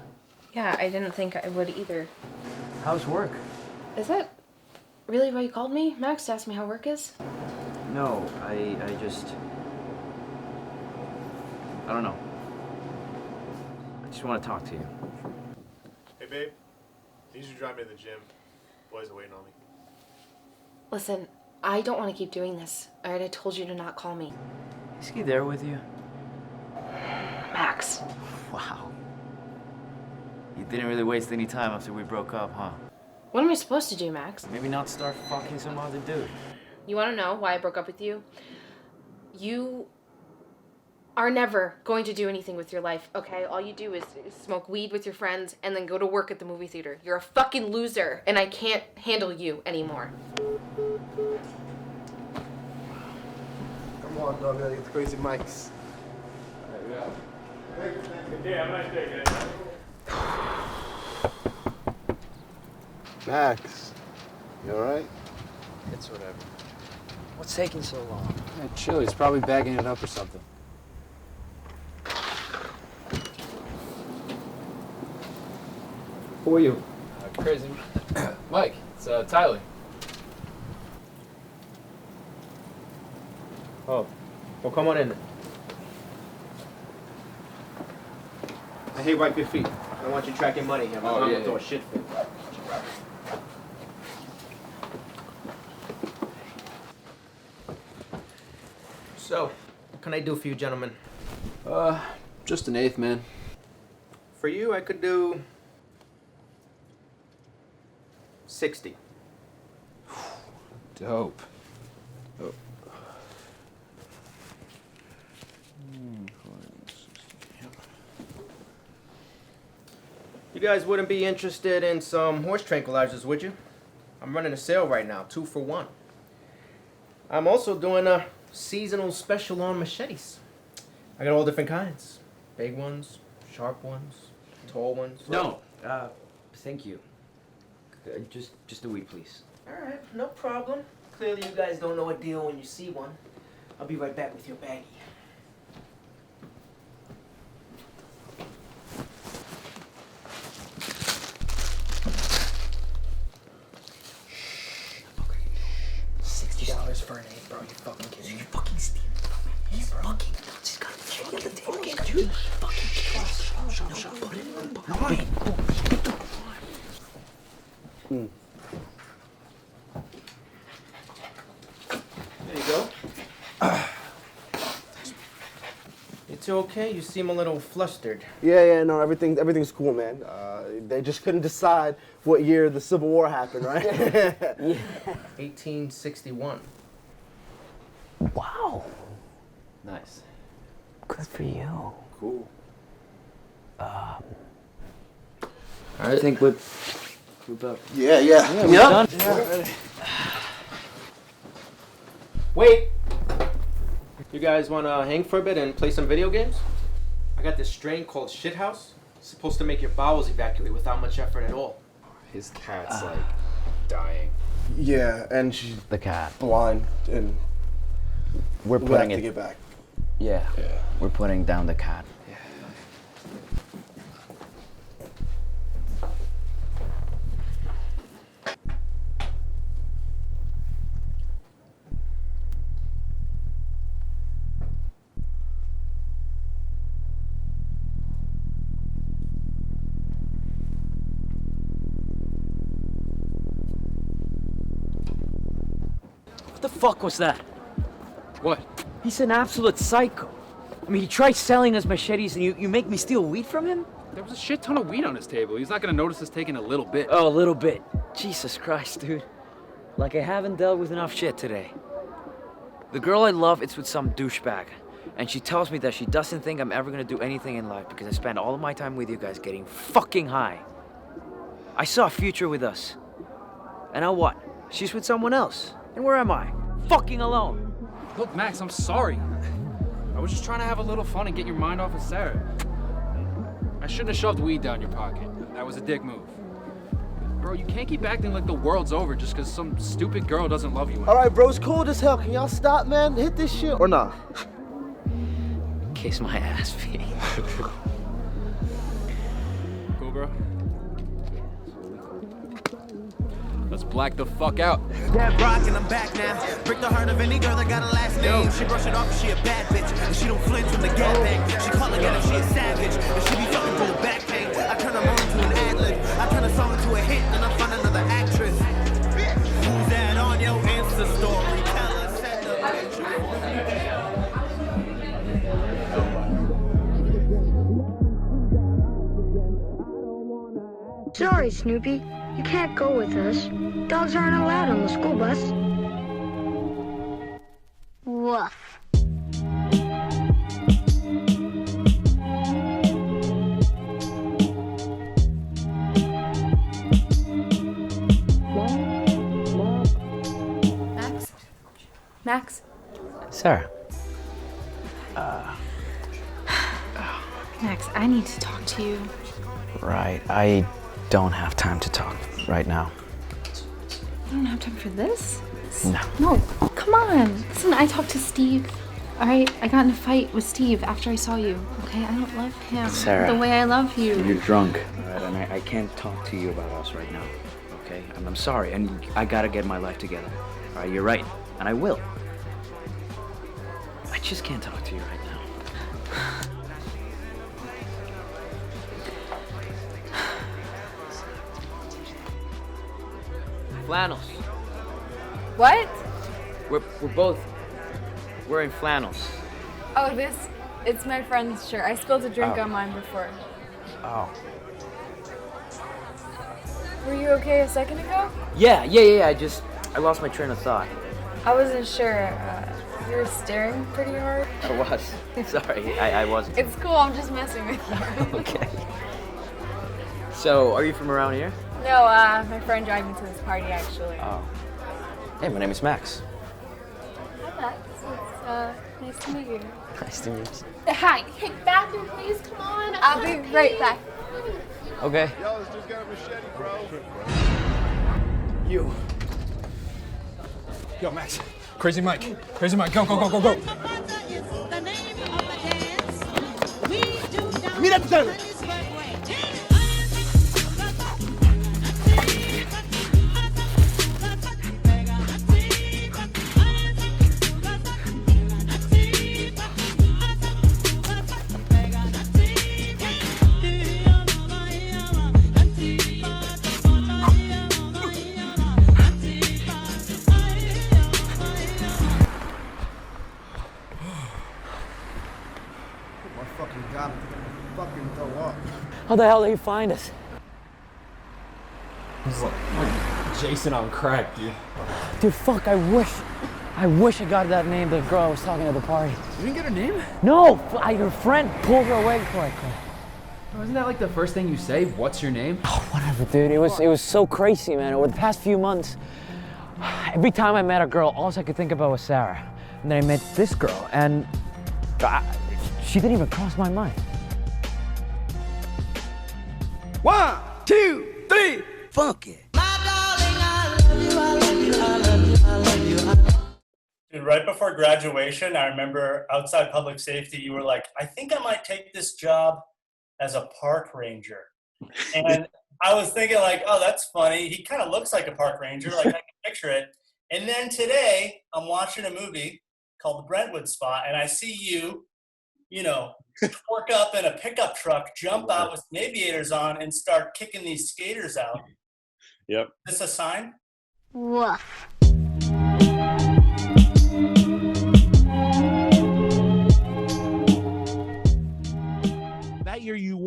Yeah, I didn't think I would either. How's work? Is that really why you called me, Max, to ask me how work is? No, I don't know. I just want to talk to you. Hey, babe. I need you to drive me to the gym. Boys are waiting on me. Listen, I don't want to keep doing this. I already told you to not call me. Is he there with you? Max. Wow. You didn't really waste any time after we broke up, huh? What am I supposed to do, Max? Maybe not start fucking some other dude. You want to know why I broke up with you? You are never going to do anything with your life, okay? All you do is smoke weed with your friends and then go to work at the movie theater. You're a fucking loser, and I can't handle you anymore. Come on, dog. It's crazy mics. Yeah, I'm not taking it. Max, you alright? It's whatever. What's taking so long? Yeah, chill. He's probably bagging it up or something. Who are you? Crazy. Mike, it's Tyler. Oh, well, come on in. I hate wipe your feet. I don't want you tracking money here. My mom will throw a shit fit. So, what can I do for you, gentlemen? Just an eighth, man. For you, I could do 60. Dope. Oh. You guys wouldn't be interested in some horse tranquilizers, would you? I'm running a sale right now, 2 for 1. I'm also doing a seasonal special on machetes. I got all different kinds. Big ones, sharp ones, tall ones. No, thank you. Just a week, please. Alright, no problem. Clearly you guys don't know a deal when you see one. I'll be right back with your baggie. $60 for an eight, bro. You fucking kidding me? You fucking stealing from me. You fucking. Just got the check at the table. Dude, fucking shut put it. There you go. It's okay. You seem a little flustered. Yeah, no, everything's cool, man. They just couldn't decide what year the Civil War happened, right? Yeah. 1861. Wow. Nice. Good for you. Cool. I think we're about. Yeah. Yeah, we're done. Yeah. Wait! You guys want to hang for a bit and play some video games? I got this strain called Shithouse. It's supposed to make your bowels evacuate without much effort at all. His cat's like dying. Yeah, and she's the cat blind, and we're we'll putting have it. to get back. Yeah. We're putting down the cat. fuck was that? What? He's an absolute psycho. I mean, he tried selling us machetes and you make me steal weed from him? There was a shit ton of weed on his table. He's not gonna notice us taking a little bit. Oh, a little bit. Jesus Christ, dude. Like I haven't dealt with enough shit today. The girl I love, it's with some douchebag. And she tells me that she doesn't think I'm ever gonna do anything in life because I spend all of my time with you guys getting fucking high. I saw a future with us. And now what? She's with someone else. And where am I? Fucking alone. Look, Max, I'm sorry. I was just trying to have a little fun and get your mind off of Sarah. I shouldn't have shoved weed down your pocket. That was a dick move. Bro, you can't keep acting like the world's over just because some stupid girl doesn't love you. All right, bro, it's cold as hell. Can y'all stop, man? Hit this shit or nah? Kiss my ass, V. Cool, bro? Let's black the fuck out. That rock and I'm back now. Break the heart of any girl that got a last name. She brush it off if she a bad bitch. And she don't flinch when the gap back. She calling at if she a savage. And she be fucking through the back pain. I turn her on to an ad-lib. I turn a song into a hit. Then I find another actress. Who's that on your Insta story? Tell us, send a picture. Sorry, Snoopy. You can't go with us. Dogs aren't allowed on the school bus. Woof. Max? Sarah. Max, I need to talk to you. Right. I don't have time to talk right now. You don't have time for this? No. No, come on. Listen, I talked to Steve. All right, I got in a fight with Steve after I saw you. Okay, I don't love him Sarah, the way I love you. You're drunk, all right? And I can't talk to you about us right now, okay? And I'm sorry, and I gotta get my life together. All right, you're right, and I will. I just can't talk to you right now. Flannels. What? We're both wearing flannels. Oh, it's my friend's shirt. I spilled a drink on mine before. Oh. Were you okay a second ago? Yeah. I lost my train of thought. I wasn't sure. You were staring pretty hard. I was. Sorry, I wasn't. It's cool, I'm just messing with you. Okay. So, are you from around here? No, my friend dragged me to this party, actually. Oh. Hey, my name is Max. Hi, Max. It's nice to meet you. Nice to meet Hi. Hey, bathroom, please. Come on. I'll be right back. you. Okay. Yo, this dude's got a machete, bro. You. Yo, Max. Crazy Mike. Crazy Mike. Go, go, go, go, go. Meet at the toilet. How the hell did he find us? He's like Jason on crack, dude. Dude, fuck, I wish I got that name, the girl I was talking to at the party. You didn't get her name? No, your friend pulled her away before I could. Wasn't that like the first thing you say? What's your name? Oh, whatever, dude. It was so crazy, man. Over the past few months, every time I met a girl, all I could think about was Sarah. And then I met this girl, and she didn't even cross my mind. 1, 2, 3, funk it. Dude, right before graduation, I remember outside public safety, you were like, I think I might take this job as a park ranger. And I was thinking like, oh, that's funny. He kind of looks like a park ranger. Like I can picture it. And then today I'm watching a movie called The Brentwood Spot, and I see you, torque up in a pickup truck, jump out with some aviators on, and start kicking these skaters out. Yep. Is this a sign? Woof.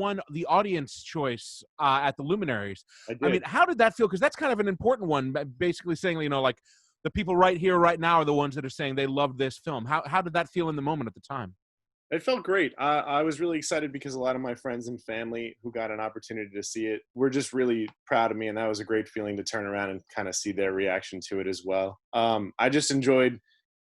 won the audience choice at the Luminaries. I did. I mean, how did that feel? Because that's kind of an important one, basically saying, you know, like the people right here, right now are the ones that are saying they loved this film. How did that feel in the moment at the time? It felt great. I was really excited because a lot of my friends and family who got an opportunity to see it were just really proud of me, and that was a great feeling to turn around and kind of see their reaction to it as well. I just enjoyed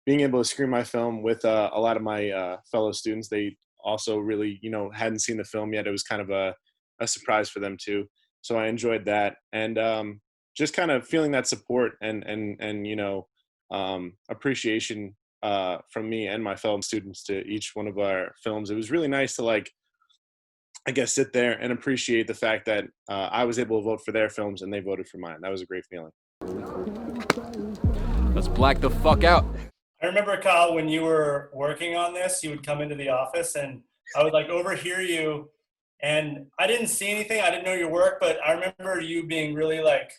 being able to screen my film with a lot of my fellow students. They also really, you know, hadn't seen the film yet. It was kind of a surprise for them too. So I enjoyed that, and just kind of feeling that support and you know, appreciation from me and my fellow students to each one of our films. It was really nice to, like, I guess, sit there and appreciate the fact that I was able to vote for their films and they voted for mine. That was a great feeling. Let's black the fuck out. I remember, Kyle, when you were working on this, you would come into the office and I would like overhear you, and I didn't see anything. I didn't know your work, but I remember you being really like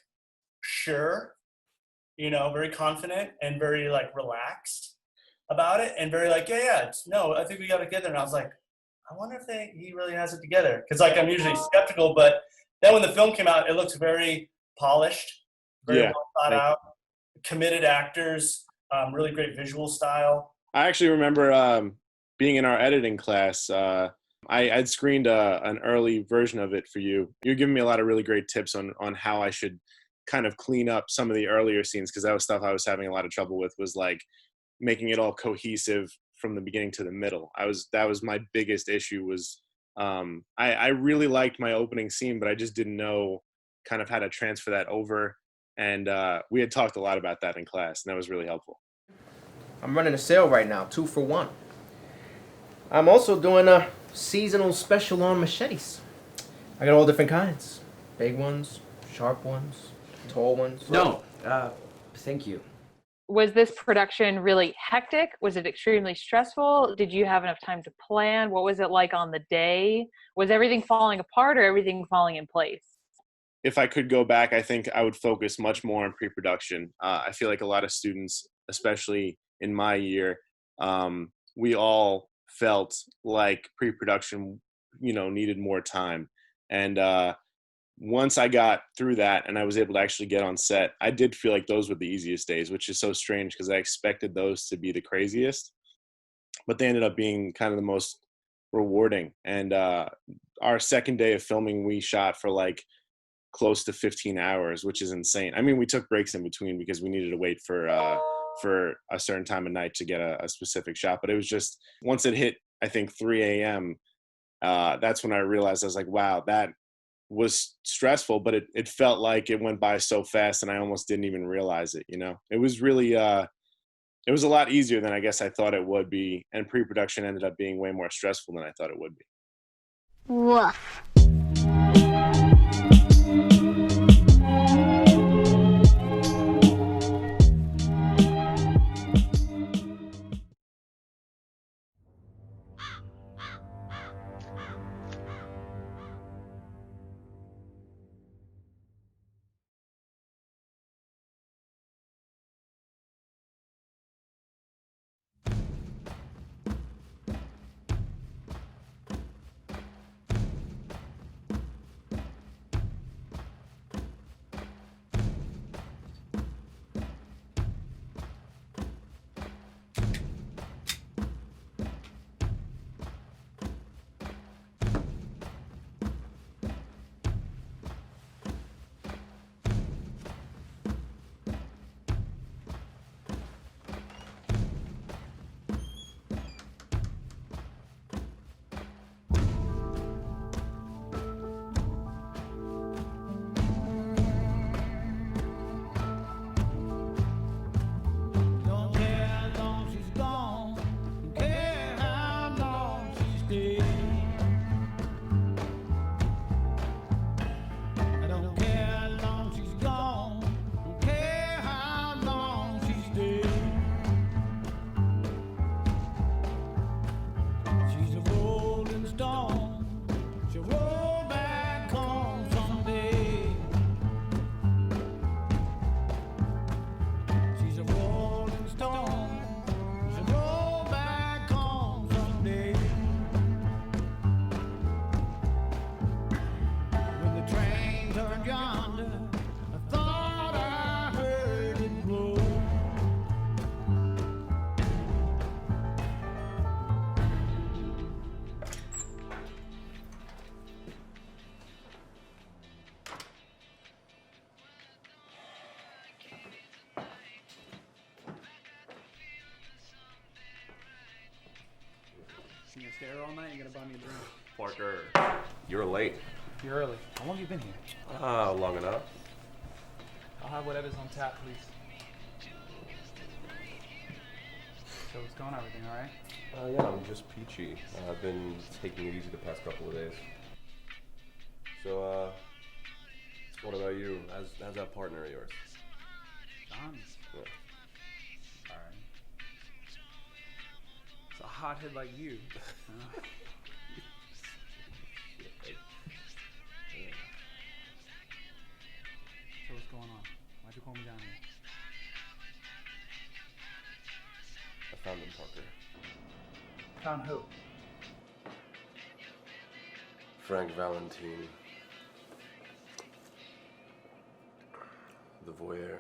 sure, you know, very confident and very like relaxed about it, and very like, no, I think we got it together. And I was like, I wonder if he really has it together, because like I'm usually skeptical, but then when the film came out, it looks very polished, very well thought out, committed actors, really great visual style. I actually remember being in our editing class. I'd screened an early version of it for you. You're giving me a lot of really great tips on how I should kind of clean up some of the earlier scenes, because that was stuff I was having a lot of trouble with, was like making it all cohesive from the beginning to the middle. That was my biggest issue, was I really liked my opening scene, but I just didn't know kind of how to transfer that over. And we had talked a lot about that in class, and that was really helpful. I'm running a sale right now, 2 for 1. I'm also doing a seasonal special on machetes. I got all different kinds. Big ones, sharp ones, tall ones. No, thank you. Was this production really hectic? Was it extremely stressful? Did you have enough time to plan? What was it like on the day? Was everything falling apart or everything falling in place? If I could go back, I think I would focus much more on pre-production. I feel like a lot of students, especially in my year, we all felt like pre-production, you know, needed more time. And once I got through that and I was able to actually get on set, I did feel like those were the easiest days, which is so strange because I expected those to be the craziest, but they ended up being kind of the most rewarding. And our second day of filming, we shot for like close to 15 hours, which is insane. I mean, we took breaks in between because we needed to wait for a certain time of night to get a specific shot. But it was just, once it hit, I think 3 a.m., that's when I realized, I was like, wow, that was stressful, but it felt like it went by so fast and I almost didn't even realize it, you know? It was really, it was a lot easier than I guess I thought it would be. And pre-production ended up being way more stressful than I thought it would be. Woof. You gonna stay here all night? You gonna buy me a drink? Parker, you're late. You're early. How long have you been here? Long enough. I'll have whatever's on tap, please. So what's going on? Everything all right? Yeah, I'm just peachy. I've been taking it easy the past couple of days. So, what about you? How's that partner of yours? John? Yeah. Alright. It's a hothead like you. So what's going on? Why'd you call me down here? I found him, Parker. Found who? Frank Valentine. The Voyeur.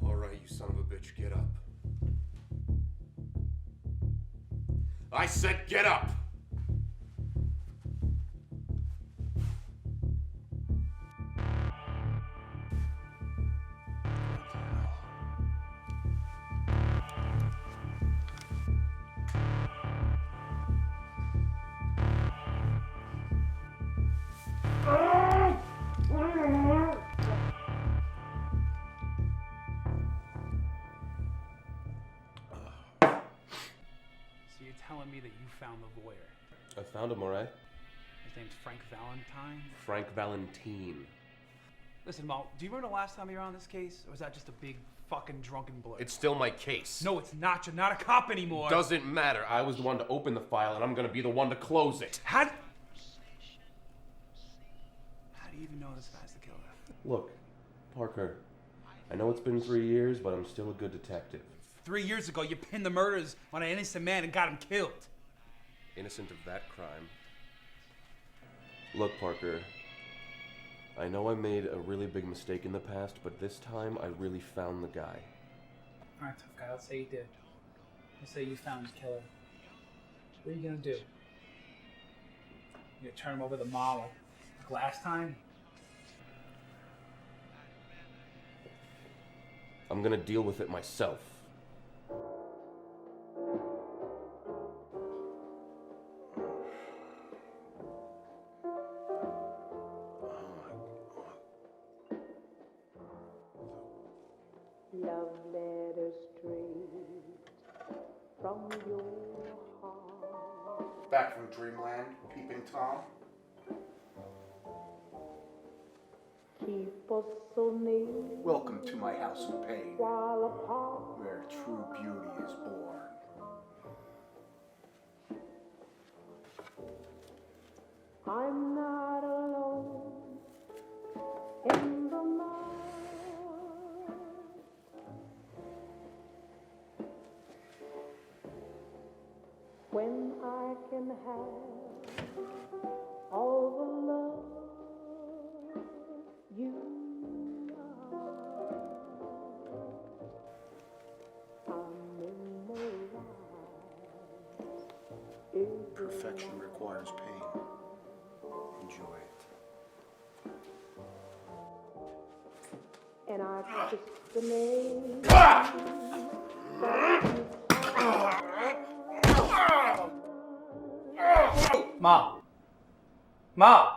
All right, you son of a bitch, get up. I said get up! So you're telling me that you found the Voyeur? I found him, all right? His name's Frank Valentine? Frank Valentine. Listen, Mal, do you remember the last time you were on this case? Or was that just a big fucking drunken blur? It's still my case. No, it's not. You're not a cop anymore. Doesn't matter. I was the one to open the file, and I'm gonna be the one to close it. How do you even know this guy's the killer? Look, Parker, I know it's been 3 years, but I'm still a good detective. 3 years ago, you pinned the murders on an innocent man and got him killed. Innocent of that crime. Look, Parker, I know I made a really big mistake in the past, but this time I really found the guy. Alright, tough guy, let's say you did. Let's say you found the killer. What are you gonna do? You gonna turn him over the mob like last time? I'm gonna deal with it myself. Love letters straight from your heart. Back from dreamland, peeping Tom. Keep us so near. Welcome to my house of pain, While apart. where true beauty is born. I'm not alone in the night. When I can have all the love you are, I'm immortalized. Perfection requires pain. Enjoy it. And I kiss the name. Mom! Mom!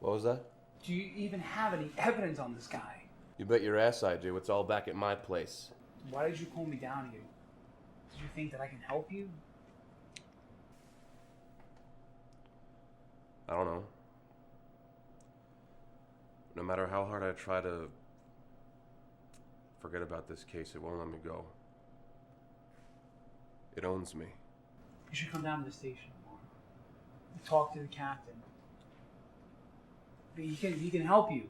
What was that? Do you even have any evidence on this guy? You bet your ass I do. It's all back at my place. Why did you pull me down here? Did you think that I can help you? I don't know. No matter how hard I try to forget about this case, it won't let me go. It owns me. You should come down to the station tomorrow. Talk to the captain. He can help you.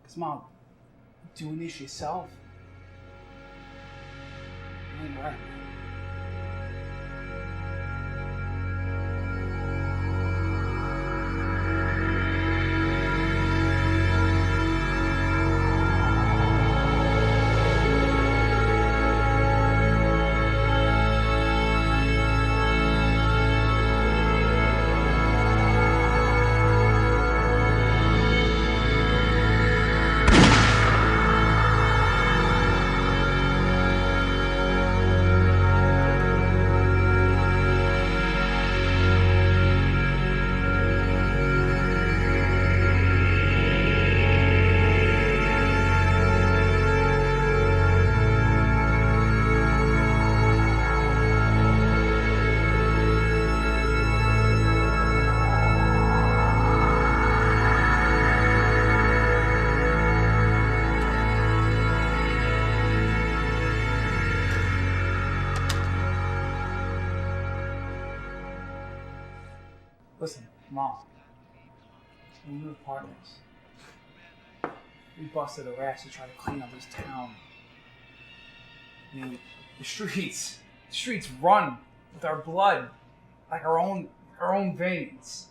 Cause Mom, doing this yourself. It ain't right. Mom, we were partners. We busted our ass to try to clean up this town. I mean, the streets run with our blood, like our own veins.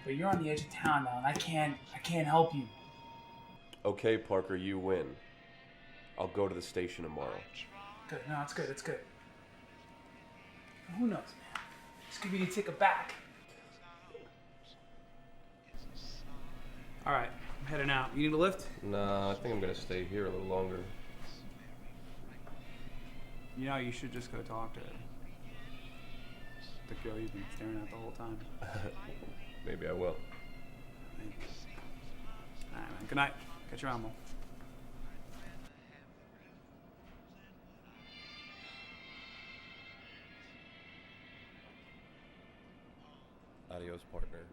But you're on the edge of town now, and I can't help you. Okay, Parker, you win. I'll go to the station tomorrow. Good, no, it's good. Who knows, man? This could be the ticket back. All right, I'm heading out. You need a lift? Nah, I think I'm gonna stay here a little longer. You know, you should just go talk to her. The girl you've been staring at the whole time. Maybe I will. All right, man. Good night. Catch you around, Mo. Adios, partner.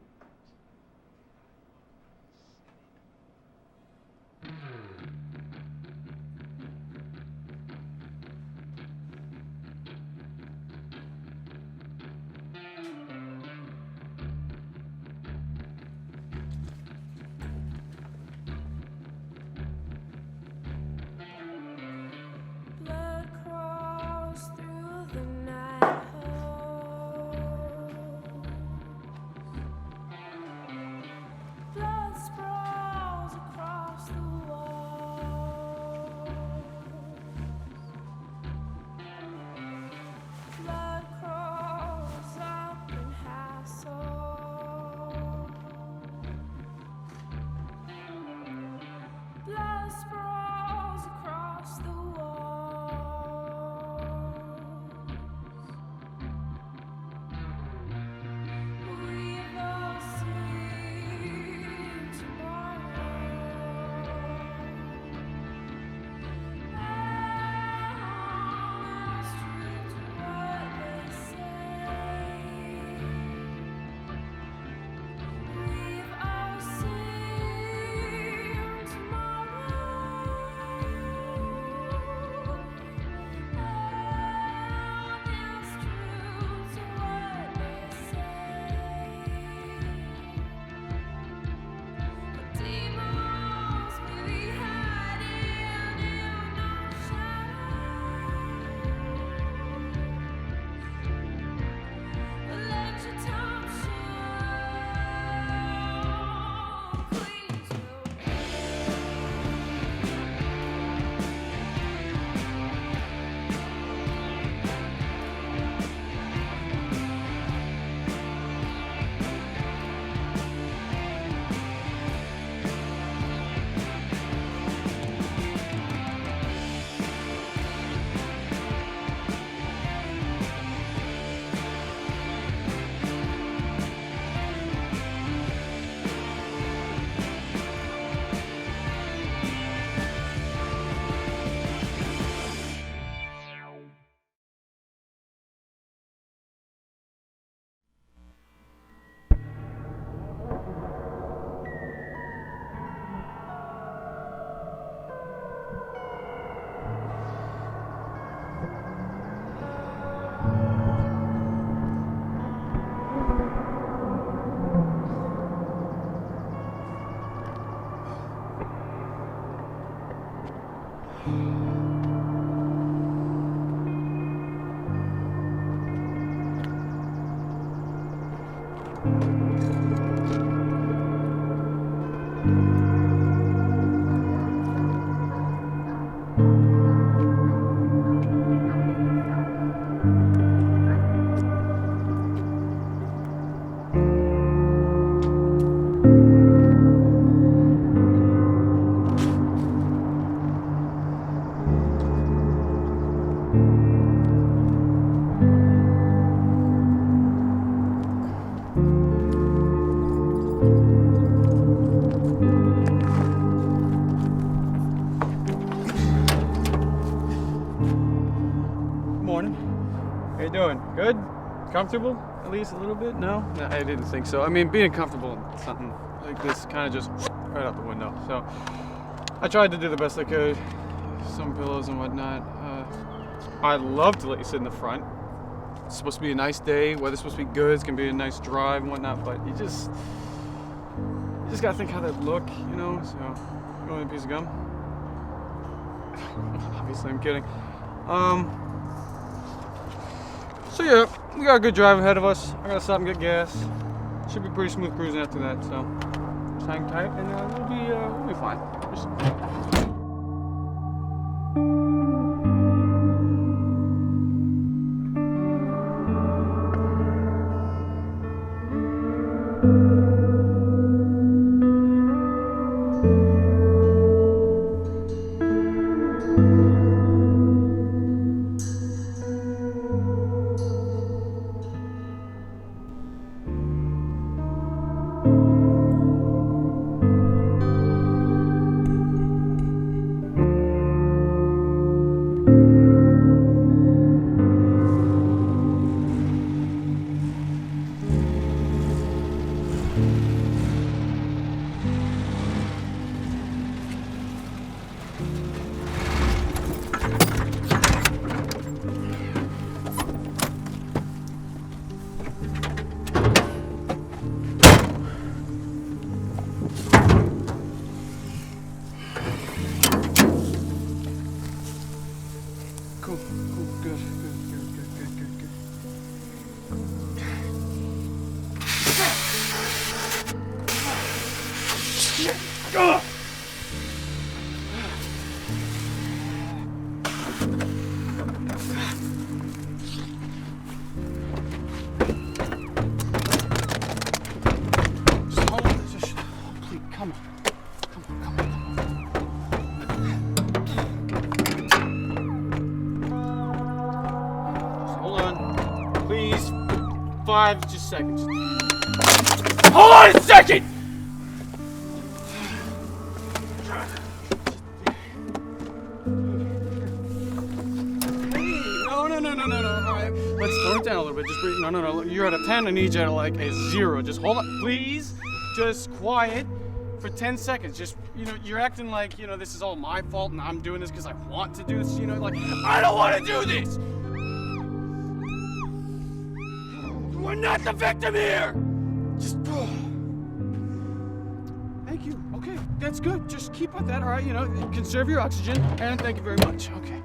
Blood crawls through the night holes. Blood sprawls across the walls. Blood crawls up in hassles. Blood sprawls across the walls. We've all seen tomorrow. Else true to what they say. We've all seen you doing? Good? Comfortable? At least a little bit? No? No, I didn't think so. I mean, being comfortable in something like this kind of just right out the window. So I tried to do the best I could. Some pillows and whatnot. I'd love to let you sit in the front. It's supposed to be a nice day. Weather's supposed to be good. It's gonna be a nice drive and whatnot. But you just gotta think how that look, you know. So, you want a piece of gum? Obviously, I'm kidding. So yeah, we got a good drive ahead of us. I gotta stop and get gas. Should be pretty smooth cruising after that. So just hang tight, and we'll be fine. Just... Just seconds. Hold on a second! No. All right, let's slow it down a little bit. Just breathe. No. You're at a 10. I need you at like a 0. Just hold on, please. Just quiet for 10 seconds. Just, you're acting like, this is all my fault and I'm doing this because I want to do this. Like, I don't want to do this. We're not the victim here! Just... Thank you. Okay, that's good. Just keep on that, all right? Conserve your oxygen, and thank you very much. Okay.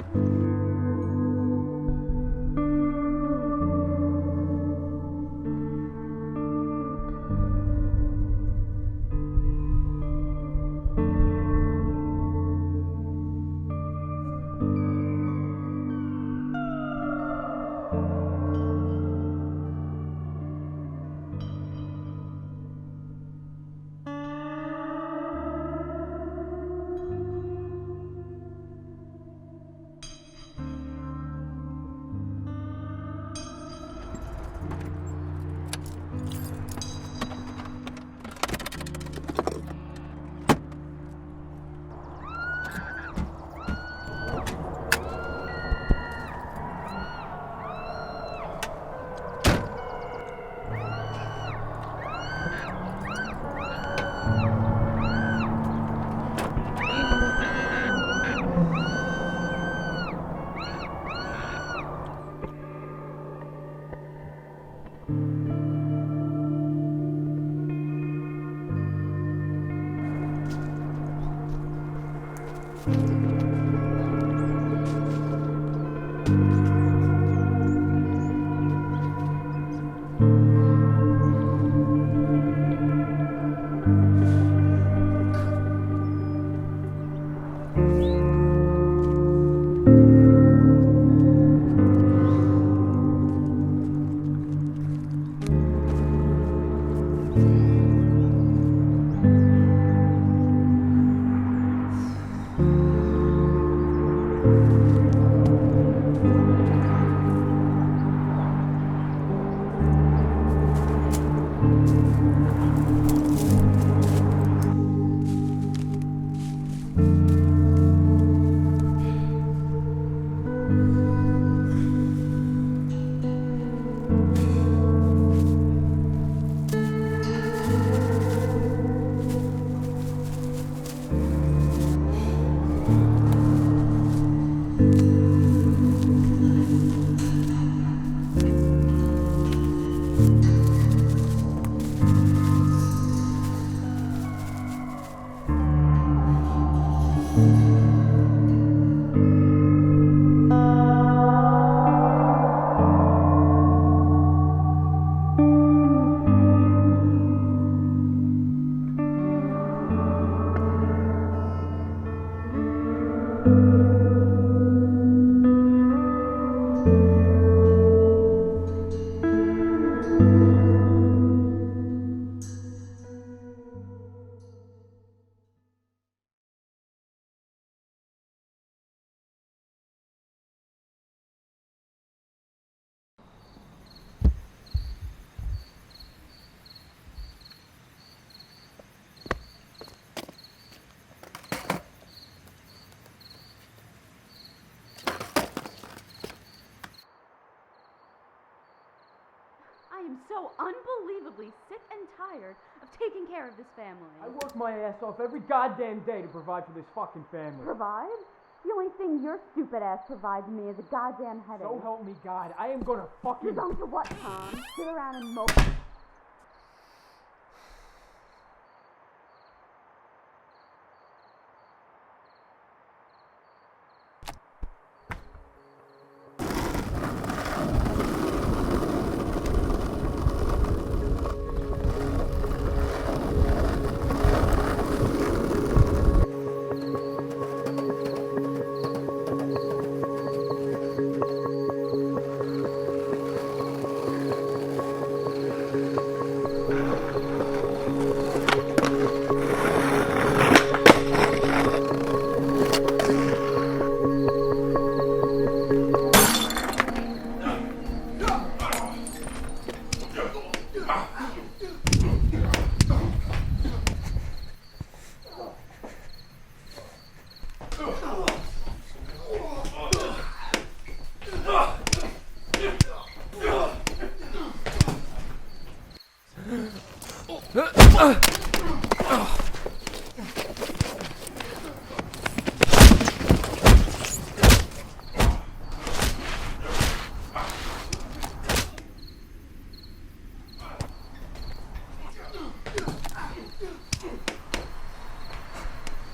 I am so unbelievably sick and tired of taking care of this family. I work my ass off every goddamn day to provide for this fucking family. Provide? The only thing your stupid ass provides me is a goddamn headache. So help me God, I am gonna fucking... You're going to what, Tom? Sit around and mope?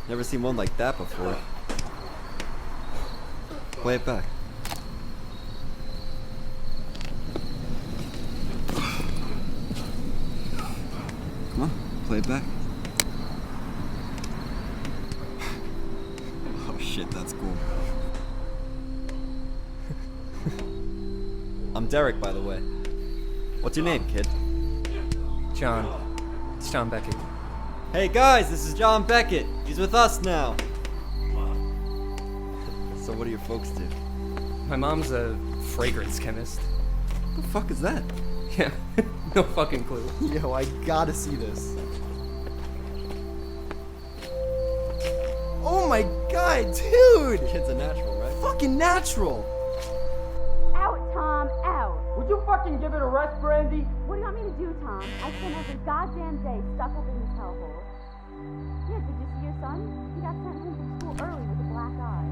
Never seen one like that before. Play it back. Come on, play it back. Oh shit, that's cool. I'm Derek, by the way. What's your name, kid? John. It's John Beckett. Hey guys, this is John Beckett. He's with us now. So what do your folks do? My mom's a fragrance chemist. What the fuck is that? Yeah, no fucking clue. Yo, I gotta see this. Oh my god, dude! Kid's a natural, right? Fucking natural! Out, Tom, out. Would you fucking give it a rest, Brandy? What do you want me to do, Tom? I spent every goddamn day stuck up in this hellhole. Yeah, did you see your son? He got sent home from school early with a black eye.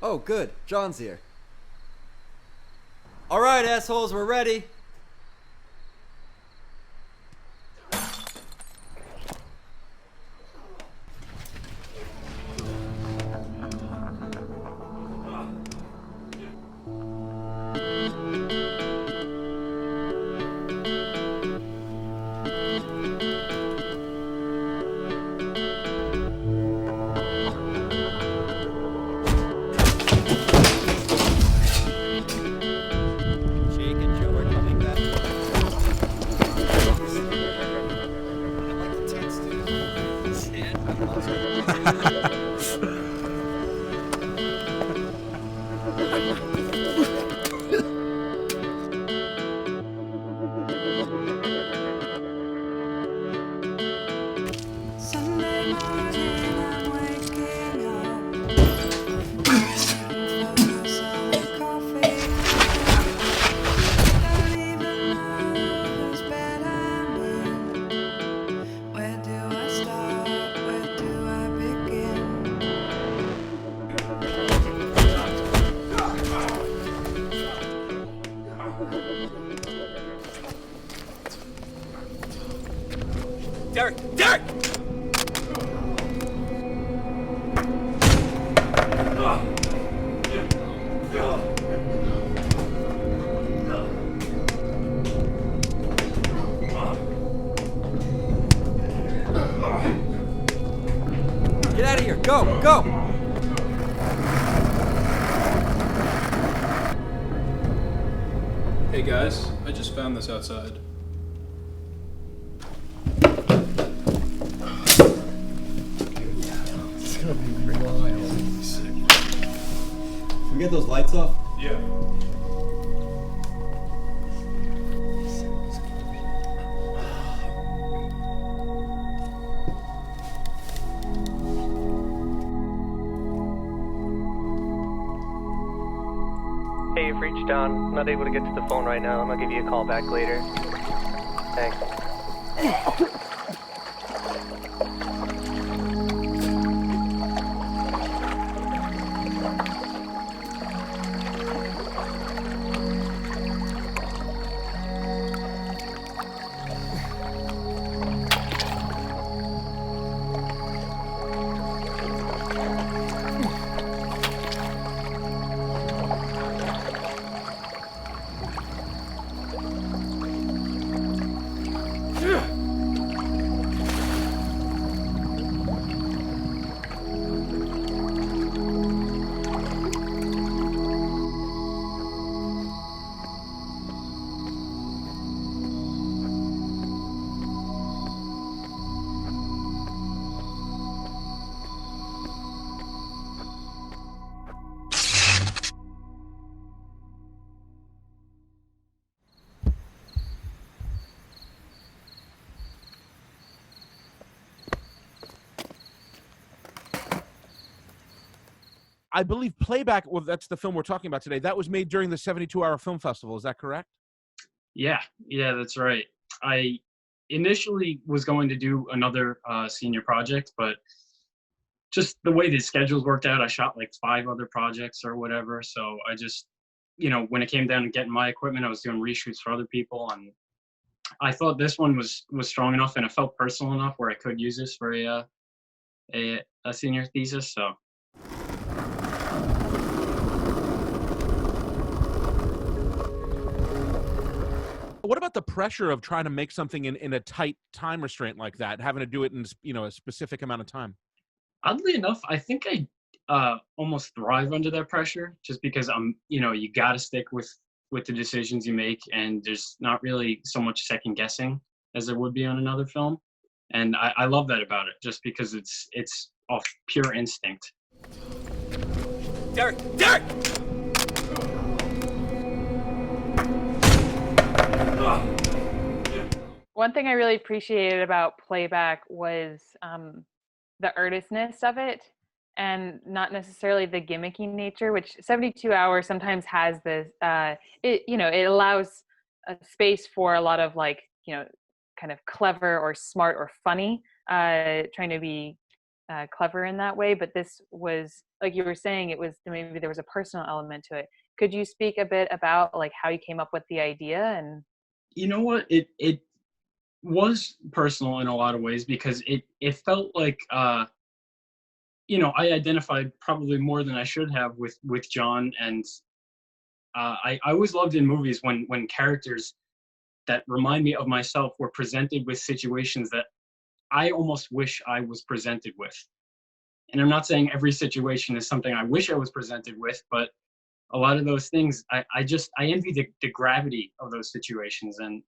Oh, good. John's here. Alright, assholes, we're ready. Derek! Derek! Get out of here! Go! Go! Hey guys, I just found this outside. It's gonna be wild. Can we get those lights off? Yeah. Hey, you've reached Don. I'm not able to get to the phone right now. I'll give you a call back later. Thanks. I believe Playback, well, that's the film we're talking about today, that was made during the 72-hour film festival. Is that correct? Yeah, that's right. I initially was going to do another senior project, but just the way the schedules worked out, I shot like 5 other projects or whatever. So I just, when it came down to getting my equipment, I was doing reshoots for other people, and I thought this one was strong enough and it felt personal enough where I could use this for a senior thesis. So. What about the pressure of trying to make something in a tight time restraint like that, having to do it in a specific amount of time? Oddly enough, I think I almost thrive under that pressure, just because you got to stick with the decisions you make, and there's not really so much second guessing as there would be on another film, and I love that about it, just because it's off pure instinct. Derek! Derek! One thing I really appreciated about Playback was the earnestness of it, and not necessarily the gimmicky nature, which 72 Hours sometimes has this, it allows a space for a lot of kind of clever or smart or funny, trying to be clever in that way. But this was, like you were saying, it was, maybe there was a personal element to it. Could you speak a bit about how you came up with the idea? And you know what, it was personal in a lot of ways, because it felt like I identified probably more than I should have with John, and I always loved in movies when characters that remind me of myself were presented with situations that I almost wish I was presented with. And I'm not saying every situation is something I wish I was presented with, but a lot of those things, I envy the gravity of those situations, and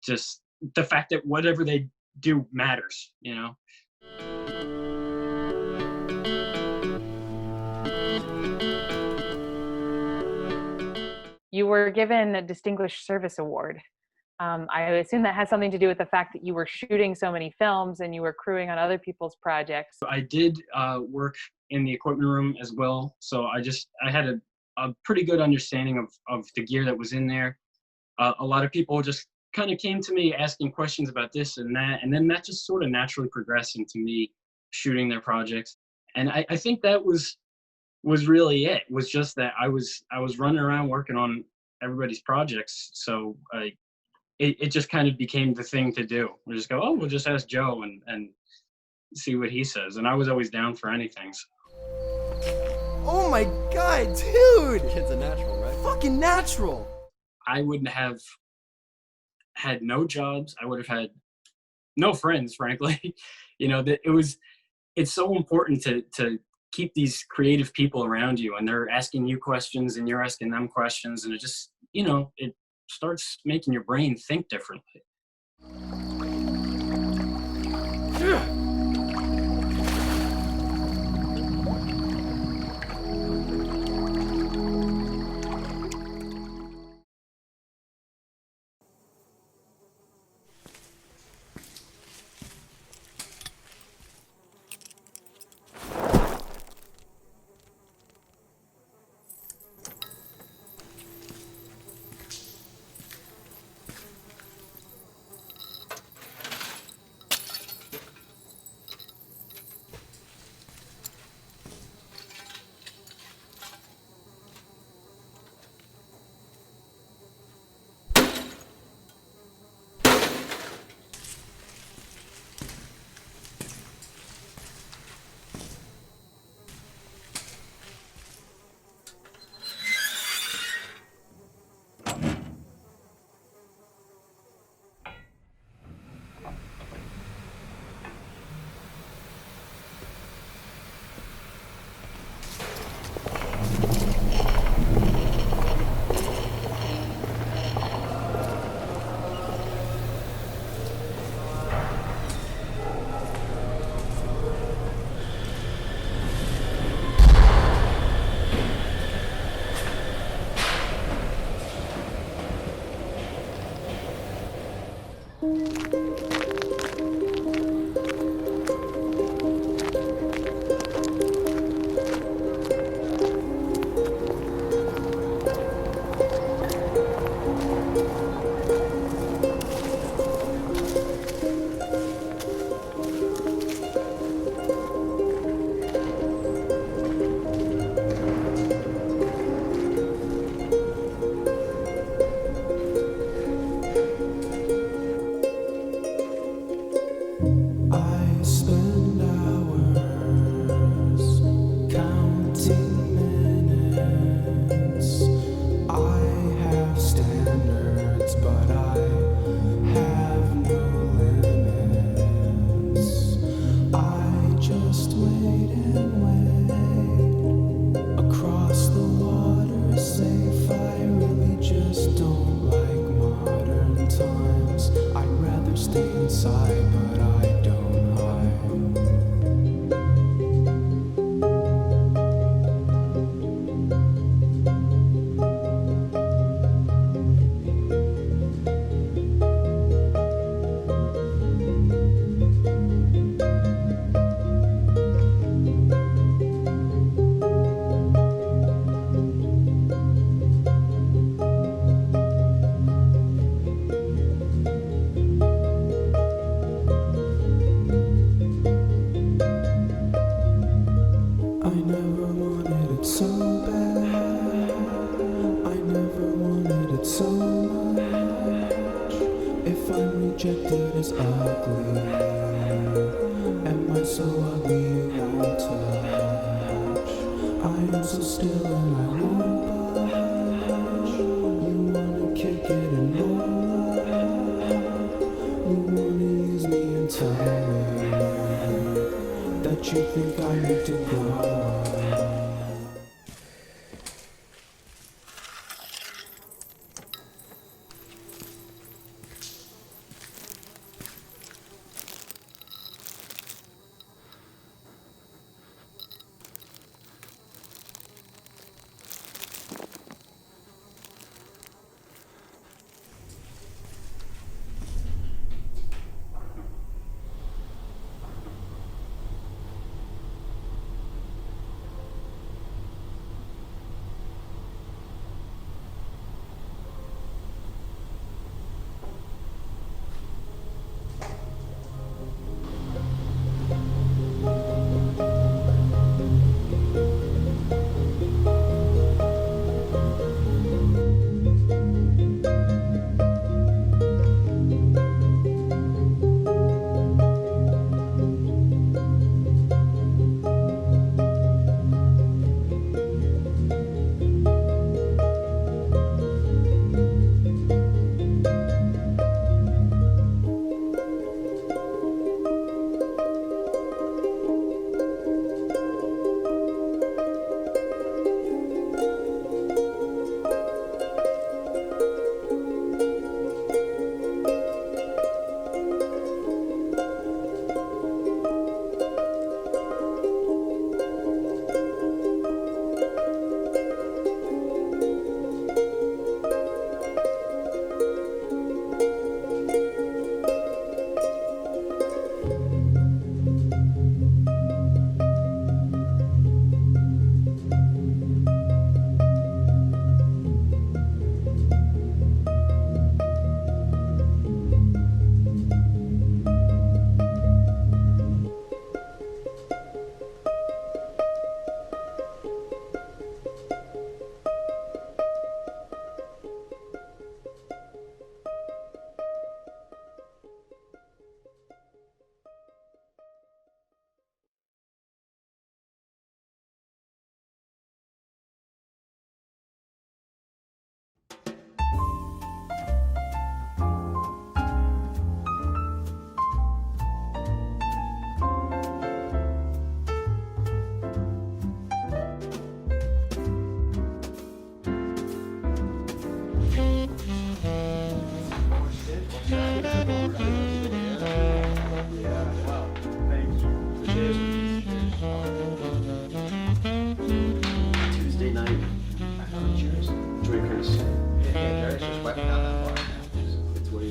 just the fact that whatever they do matters, You were given a Distinguished Service Award. I assume that has something to do with the fact that you were shooting so many films and you were crewing on other people's projects. I did work in the equipment room as well, so I had a pretty good understanding of the gear that was in there. A lot of people just kind of came to me asking questions about this and that, and then that just sort of naturally progressed into me shooting their projects. And I think that was really it. Was just that I was running around working on everybody's projects, so it just kind of became the thing to do. We just go, oh, we'll just ask Joe and see what he says. And I was always down for anything. So. Oh my god, dude! Kid's a natural, right? Fucking natural! I wouldn't have had no jobs. I would have had no friends, frankly. You know, that it's so important to keep these creative people around you, and they're asking you questions and you're asking them questions, and it just, you know, it starts making your brain think differently.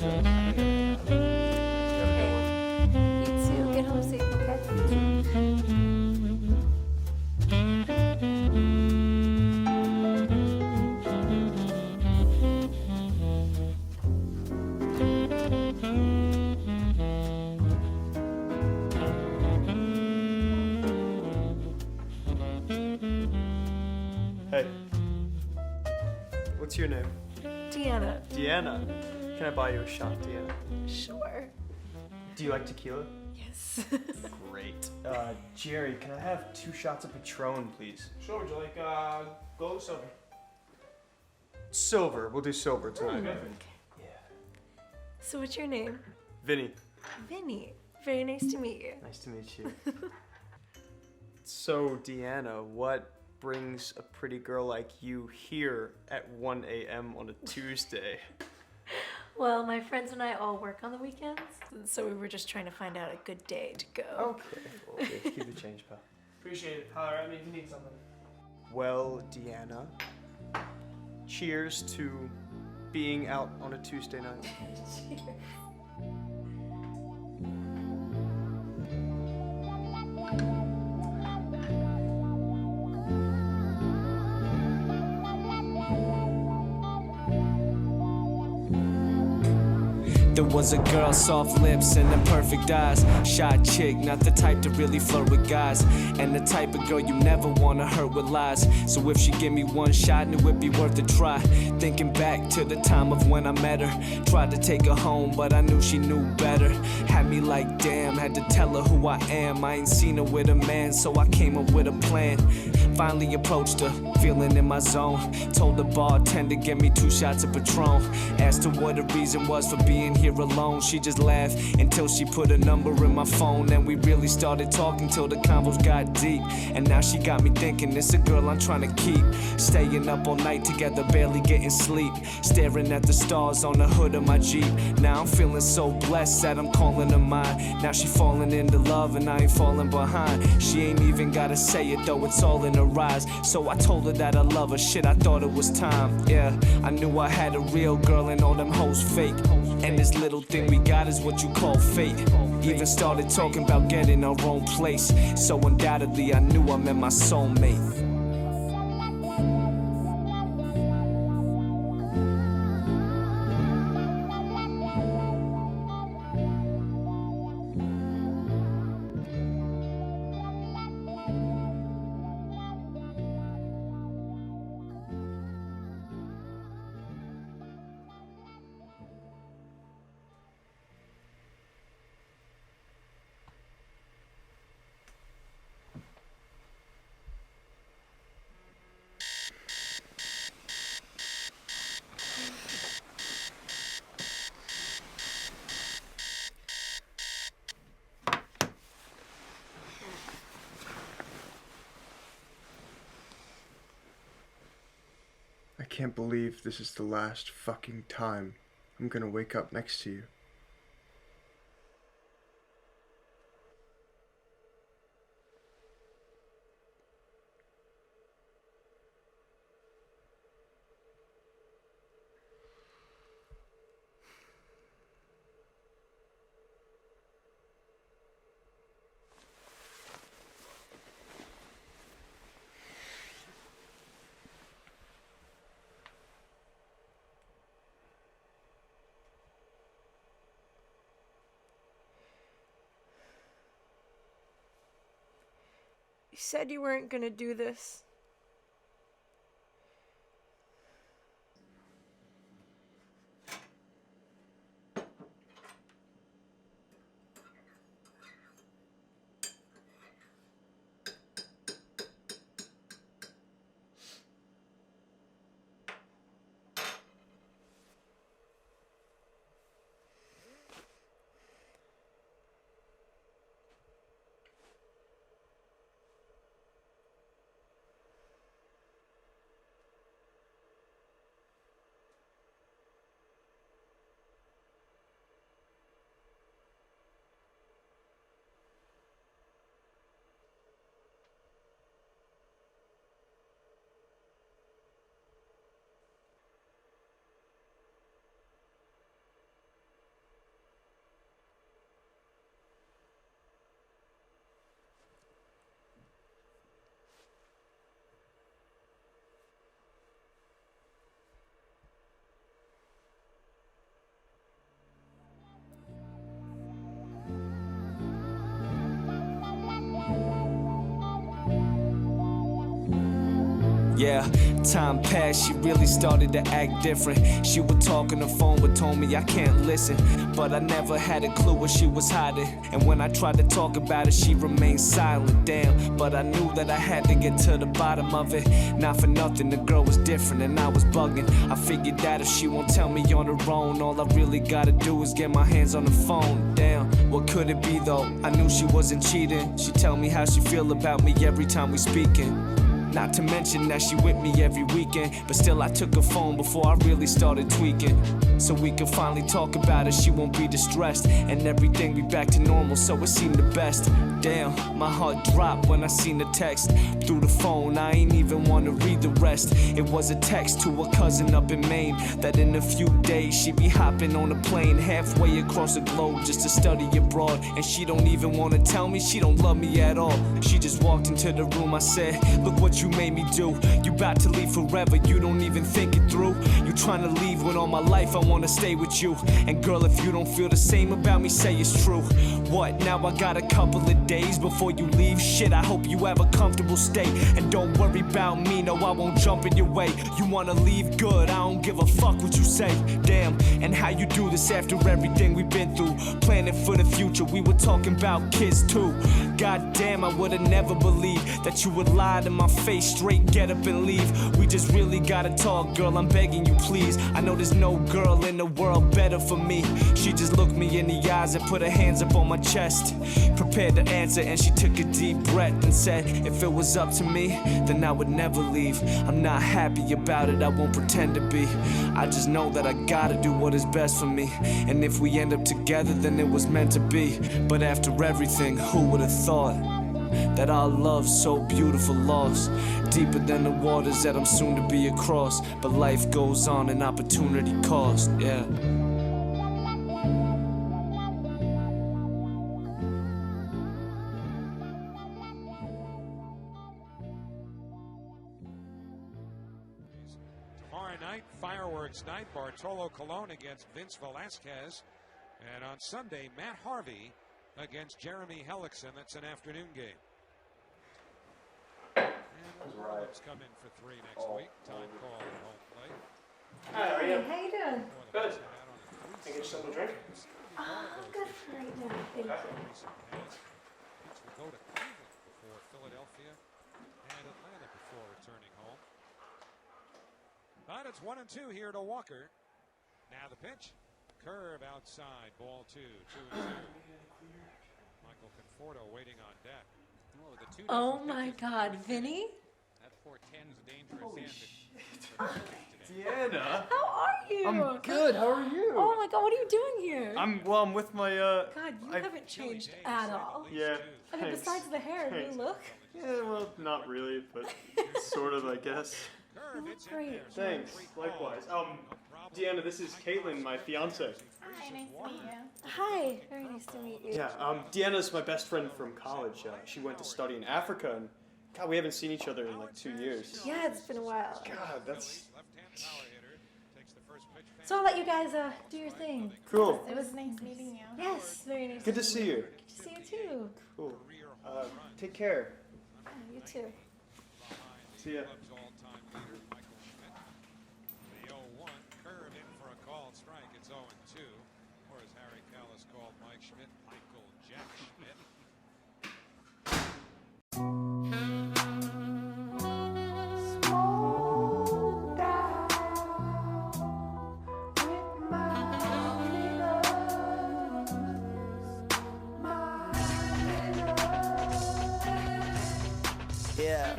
You too. Get home safe, okay? Hey. What's your name? Deanna. Deanna. Can I buy you a shot, Deanna? Sure. Do you like tequila? Yes. Great. Jerry, can I have 2 shots of Patron, please? Sure, would you like gold or silver? Silver. We'll do silver tonight. Okay. So what's your name? Vinny. Vinny. Very nice to meet you. Nice to meet you. So, Deanna, what brings a pretty girl like you here at 1 a.m. on a Tuesday? Well, my friends and I all work on the weekends, and so we were just trying to find out a good day to go. Okay. Keep the change, pal. Appreciate it. Holler at me if you need something. Well, Deanna, cheers to being out on a Tuesday night. Cheers. There was a girl, soft lips and the perfect eyes. Shy chick, not the type to really flirt with guys. And the type of girl you never wanna hurt with lies. So if she give me one shot, it would be worth a try. Thinking back to the time of when I met her. Tried to take her home, but I knew she knew better. Had me like damn, had to tell her who I am. I ain't seen her with a man, so I came up with a plan. Finally approached her, feeling in my zone. Told the bartender, give me 2 shots of Patron. Asked her what the reason was for being here alone. She just laughed until she put a number in my phone. And we really started talking till the convos got deep. And now she got me thinking it's a girl I'm trying to keep. Staying up all night together, barely getting sleep. Staring at the stars on the hood of my Jeep. Now I'm feeling so blessed that I'm calling her mine. Now she falling into love and I ain't falling behind. She ain't even gotta say it though, it's all in her eyes. So I told her that I love her, shit, I thought it was time. Yeah, I knew I had a real girl and all them hoes fake. And this little thing we got is what you call fate. Even started talking about getting our own place. So undoubtedly I knew I met my soulmate. I can't believe this is the last fucking time I'm gonna wake up next to you. You said you weren't gonna do this. Yeah, time passed, she really started to act different. She would talk on the phone but told me I can't listen. But I never had a clue what she was hiding. And when I tried to talk about it, she remained silent. Damn, but I knew that I had to get to the bottom of it. Not for nothing, the girl was different and I was bugging. I figured that if she won't tell me on her own, all I really gotta do is get my hands on the phone. Damn, what could it be though? I knew she wasn't cheating. She tell me how she feel about me every time we speaking. Not to mention that she with me every weekend. But still I took her phone before I really started tweaking. So we could finally talk about it, she won't be distressed. And everything be back to normal, so it seemed the best. Damn, my heart dropped when I seen the text. Through the phone, I ain't even wanna read the rest. It was a text to a cousin up in Maine, that in a few days she be hopping on a plane halfway across the globe just to study abroad. And she don't even wanna tell me she don't love me at all. She just walked into the room, I said, look what you made me do. You bout to leave forever, you don't even think it through. You trying to leave when all my life I wanna stay with you. And girl, if you don't feel the same about me, say it's true. What, now I got a couple of days before you leave? Shit, I hope you have a comfortable stay. And don't worry about me, no, I won't jump in your way. You wanna leave, good, I don't give a fuck what you say. Damn, and how you do this after everything we've been through. Planning for the future, we were talking about kids too. God damn, I would've never believed that you would lie to my face, straight get up and leave. We just really gotta talk, girl, I'm begging you please. I know there's no girl in the world better for me. She just looked me in the eyes and put her hands up on my chest, prepared to answer, and she took a deep breath and said, if it was up to me, then I would never leave. I'm not happy about it, I won't pretend to be. I just know that I gotta do what is best for me. And if we end up together, then it was meant to be. But after everything, who would've thought that our love so beautiful lost, deeper than the waters that I'm soon to be across. But life goes on and opportunity cost, yeah. Tomorrow night, fireworks night, Bartolo Colon against Vince Velasquez. And on Sunday, Matt Harvey against Jeremy Hellickson. That's an afternoon game. And the Royals come in for 3 next week. Time call at home play. Hi, how are you? How you doing? Good. Can I get you something to drink? I'm good for right now. Thank you. Will go to Cleveland before Philadelphia and Atlanta before returning home. But it's 1-2 here to Walker. Now the pitch. Curve outside, ball 2, 2-2. Michael Conforto waiting on deck. Oh my God, Vinny? That portends dangerous Deanna. How are you? I'm good. How are you? Oh my God, what are you doing here? I'm with my God, you haven't changed at all. Yeah. I mean, thanks. besides the hair, Thanks. new look. Yeah, well, not really, but sort of, I guess. You look great. Thanks. Likewise. Deanna, this is Caitlin, my fiance. Hi, nice to meet you. Hi, very nice to meet you. Yeah. Deanna's my best friend from college. She went to study in Africa, and God, we haven't seen each other in like 2 years. Yeah, it's been a while. God, that's So I'll let you guys do your thing. cool. It was nice meeting you. Yes, very nice. Good to see you. Good to see you too. Cool. Take care. Yeah, you too. See ya. The 0-1 curve in for a called strike. It's 0-2. Or as Harry Callis called Mike Schmidt, Michael Jack Schmidt. Yeah.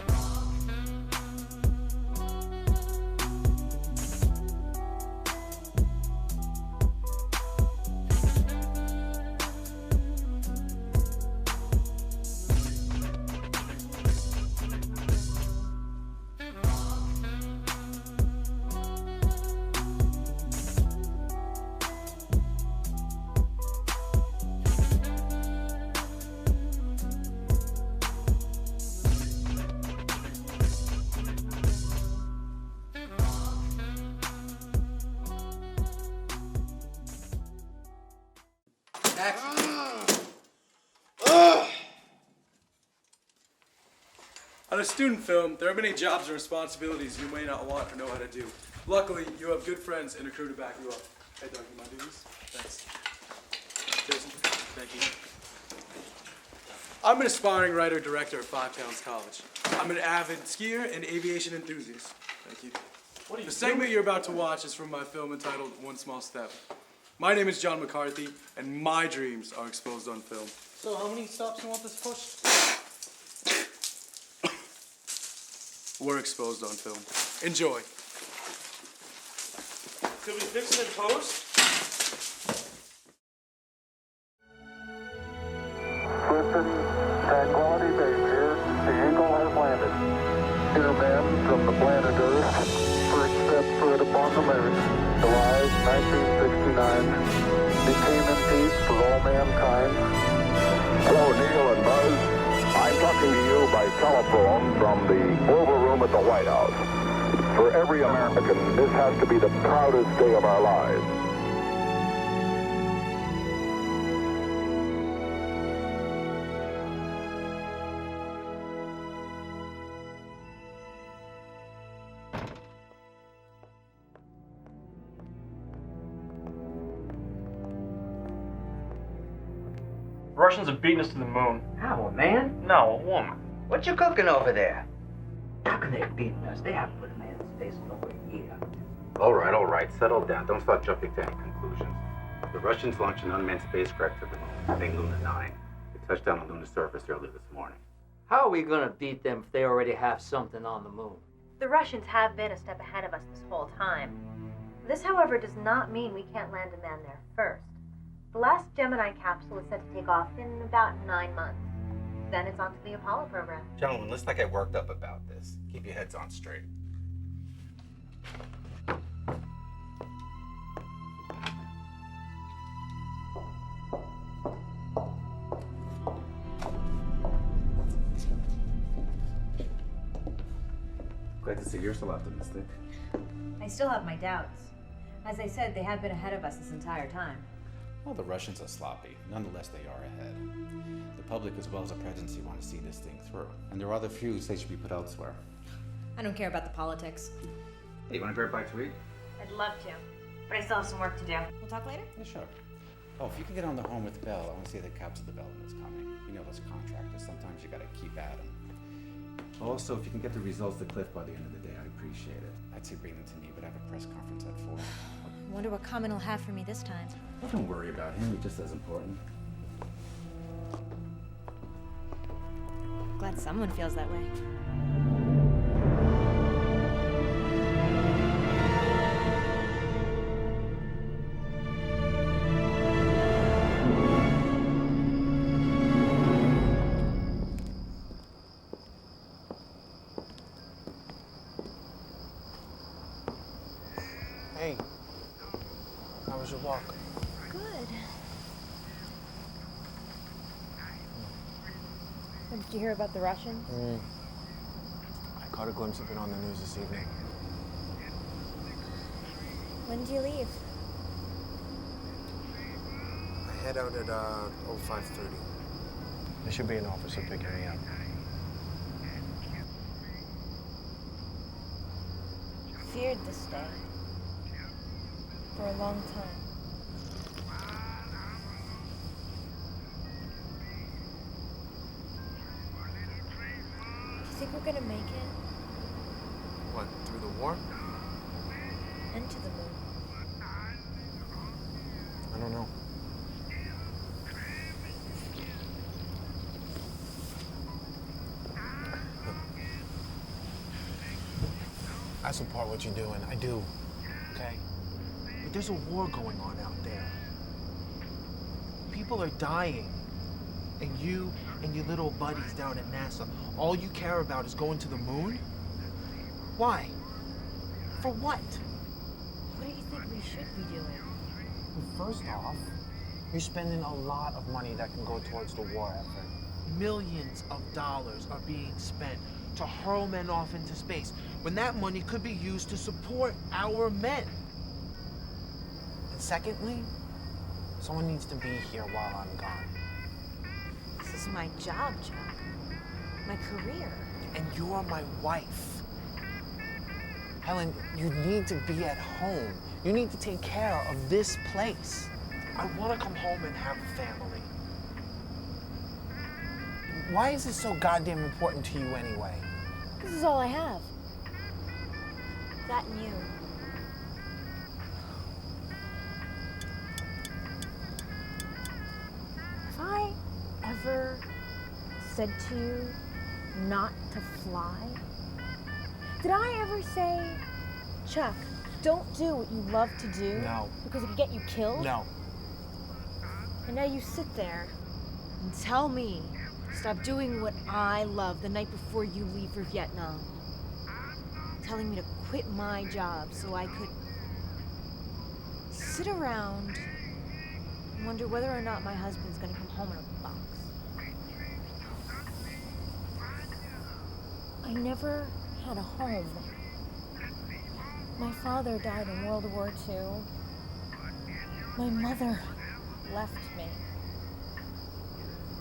On a student film, there are many jobs and responsibilities you may not want or know how to do. Luckily, you have good friends and a crew to back you up. Hey, Doug, you mind doing this? Thanks. Jason, thank you. I'm an aspiring writer-director at 5 Towns College. I'm an avid skier and aviation enthusiast. Thank you. The segment you're about to watch is from my film entitled One Small Step. My name is John McCarthy, and my dreams are exposed on film. So how many stops you want this pushed? We're exposed on film. Enjoy. Could we fix it in post? Houston, Tranquility Base here. The Eagle has landed. Here, men from the planet Earth. First step foot upon the moon. July 1969. It came in peace for all mankind. Hello, Neil and Buzz. I'm talking to you by telephone from the Oval Room at the White House. For every American, this has to be the proudest day of our lives. The Russians have beaten us to the moon. How, a man? No, a woman. What you cooking over there? How can they have beaten us? They haven't put a man in space in over a year. All right, settle down. Don't start jumping to any conclusions. The Russians launched an unmanned spacecraft to the moon, named Luna 9. It touched down on Luna's surface early this morning. How are we gonna beat them if they already have something on the moon? The Russians have been a step ahead of us this whole time. This, however, does not mean we can't land a man there first. The last Gemini capsule is set to take off in about 9 months. Then it's on to the Apollo program. Gentlemen, let's not get worked up about this. Keep your heads on straight. Glad to see you're still optimistic. I still have my doubts. As I said, they have been ahead of us this entire time. Well, the Russians are sloppy. Nonetheless, they are ahead. The public as well as the presidency want to see this thing through. And there are other feuds they should be put elsewhere. I don't care about the politics. Hey, you want to grab a bite to eat? I'd love to, but I still have some work to do. We'll talk later? Yeah, sure. Oh, if you can get on the horn with Bell, I want to see the capsule development is coming. You know those contractors, sometimes you gotta keep at them. Also, if you can get the results to Cliff by the end of the day, I'd appreciate it. I'd say bring them to me, but I have a press conference at 4. Wonder what comment he'll have for me this time. Well, don't worry about him, he's just as important. Glad someone feels that way. Hey, how was your walk? Good. Did you hear about the Russians? I caught a glimpse of it on the news this evening. When did you leave? I head out at 05:30. There should be an officer picking me up. Feared this day. For a long time. Do you think we're gonna make it? What, through the war? And to the moon? I don't know. I support what you're doing. I do. Okay? But there's a war going on out there. People are dying. And you and your little buddies down at NASA, all you care about is going to the moon? Why? For what? What do you think we should be doing? First off, you're spending a lot of money that can go towards the war effort. Millions of dollars are being spent to hurl men off into space, when that money could be used to support our men. And secondly, someone needs to be here while I'm gone. This is my job, Chuck. My career. and you're my wife. Helen, you need to be at home. You need to take care of this place. I want to come home and have a family. Why is this so goddamn important to you anyway? This is all I have. That and you. Have I ever said to you not to fly? Did I ever say, Chuck, don't do what you love to do? No. Because it could get you killed? No. And now you sit there and tell me to stop doing what I love the night before you leave for Vietnam. Telling me to quit my job so I could sit around and wonder whether or not my husband's gonna come home in a box. I never had a home. My father died in World War II. My mother left me.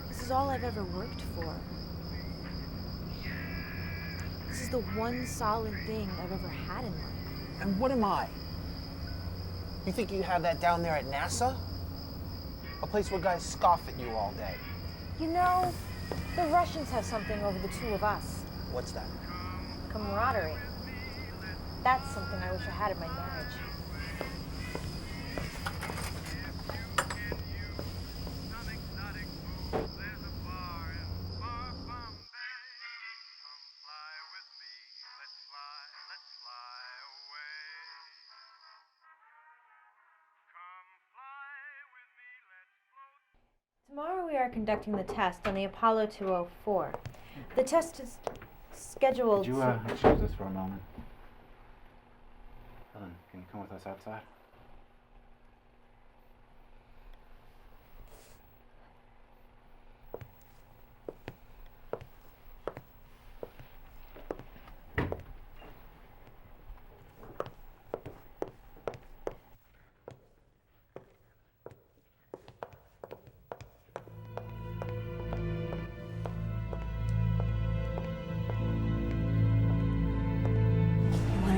This is all I've ever worked for. This is the one solid thing I've ever had in life. And what am I? You think you have that down there at NASA? A place where guys scoff at you all day. You know, the Russians have something over the two of us. What's that? Camaraderie. That's something I wish I had in my marriage. Tomorrow we are conducting the test on the Apollo 204. The test is scheduled. Could you excuse us for a moment? Helen, can you come with us outside?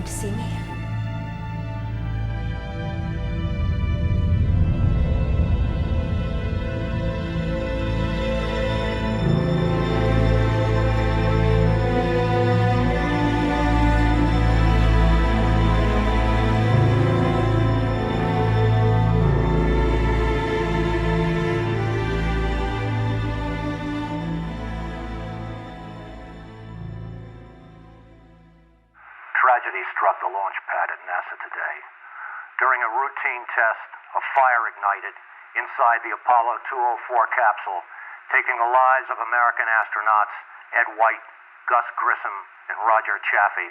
To see me? Tragedy struck the launch pad at NASA today. During a routine test, a fire ignited inside the Apollo 204 capsule, taking the lives of American astronauts Ed White, Gus Grissom, and Roger Chaffee.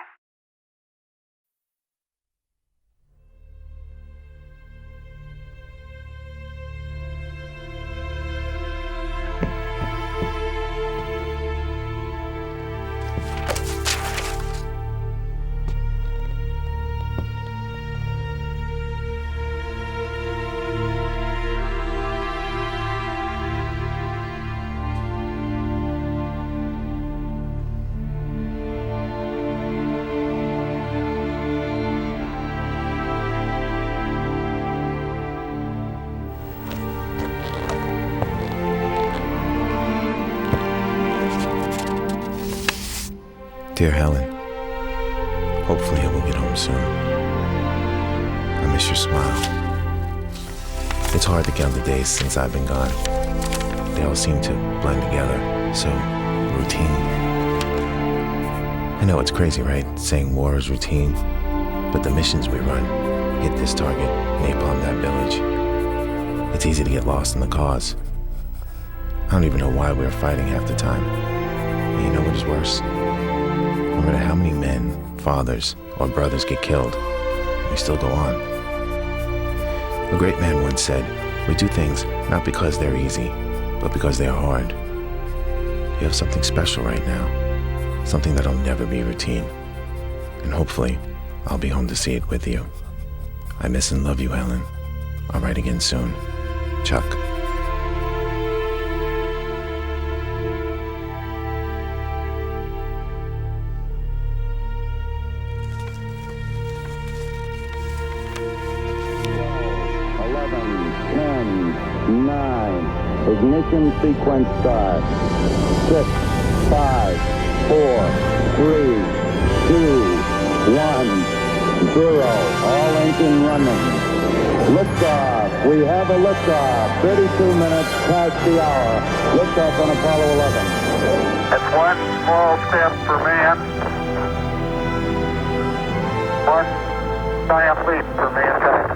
Dear Helen, hopefully I will get home soon. I miss your smile. It's hard to count the days since I've been gone. They all seem to blend together, so routine. I know it's crazy, right, saying war is routine, but the missions we run, hit this target, napalm that village. It's easy to get lost in the cause. I don't even know why we were fighting half the time. And you know what is worse? No matter how many men, fathers, or brothers get killed, we still go on. A great man once said, we do things not because they're easy, but because they're hard. You have something special right now, something that'll never be routine. And hopefully, I'll be home to see it with you. I miss and love you, Helen. I'll write again soon. Chuck. Ignition sequence start. 6, 5, 4, 3, 2, 1, 0. All engine running. Liftoff. We have a liftoff. 32 minutes past the hour. Liftoff on Apollo 11. It's one small step for man, one giant leap for mankind.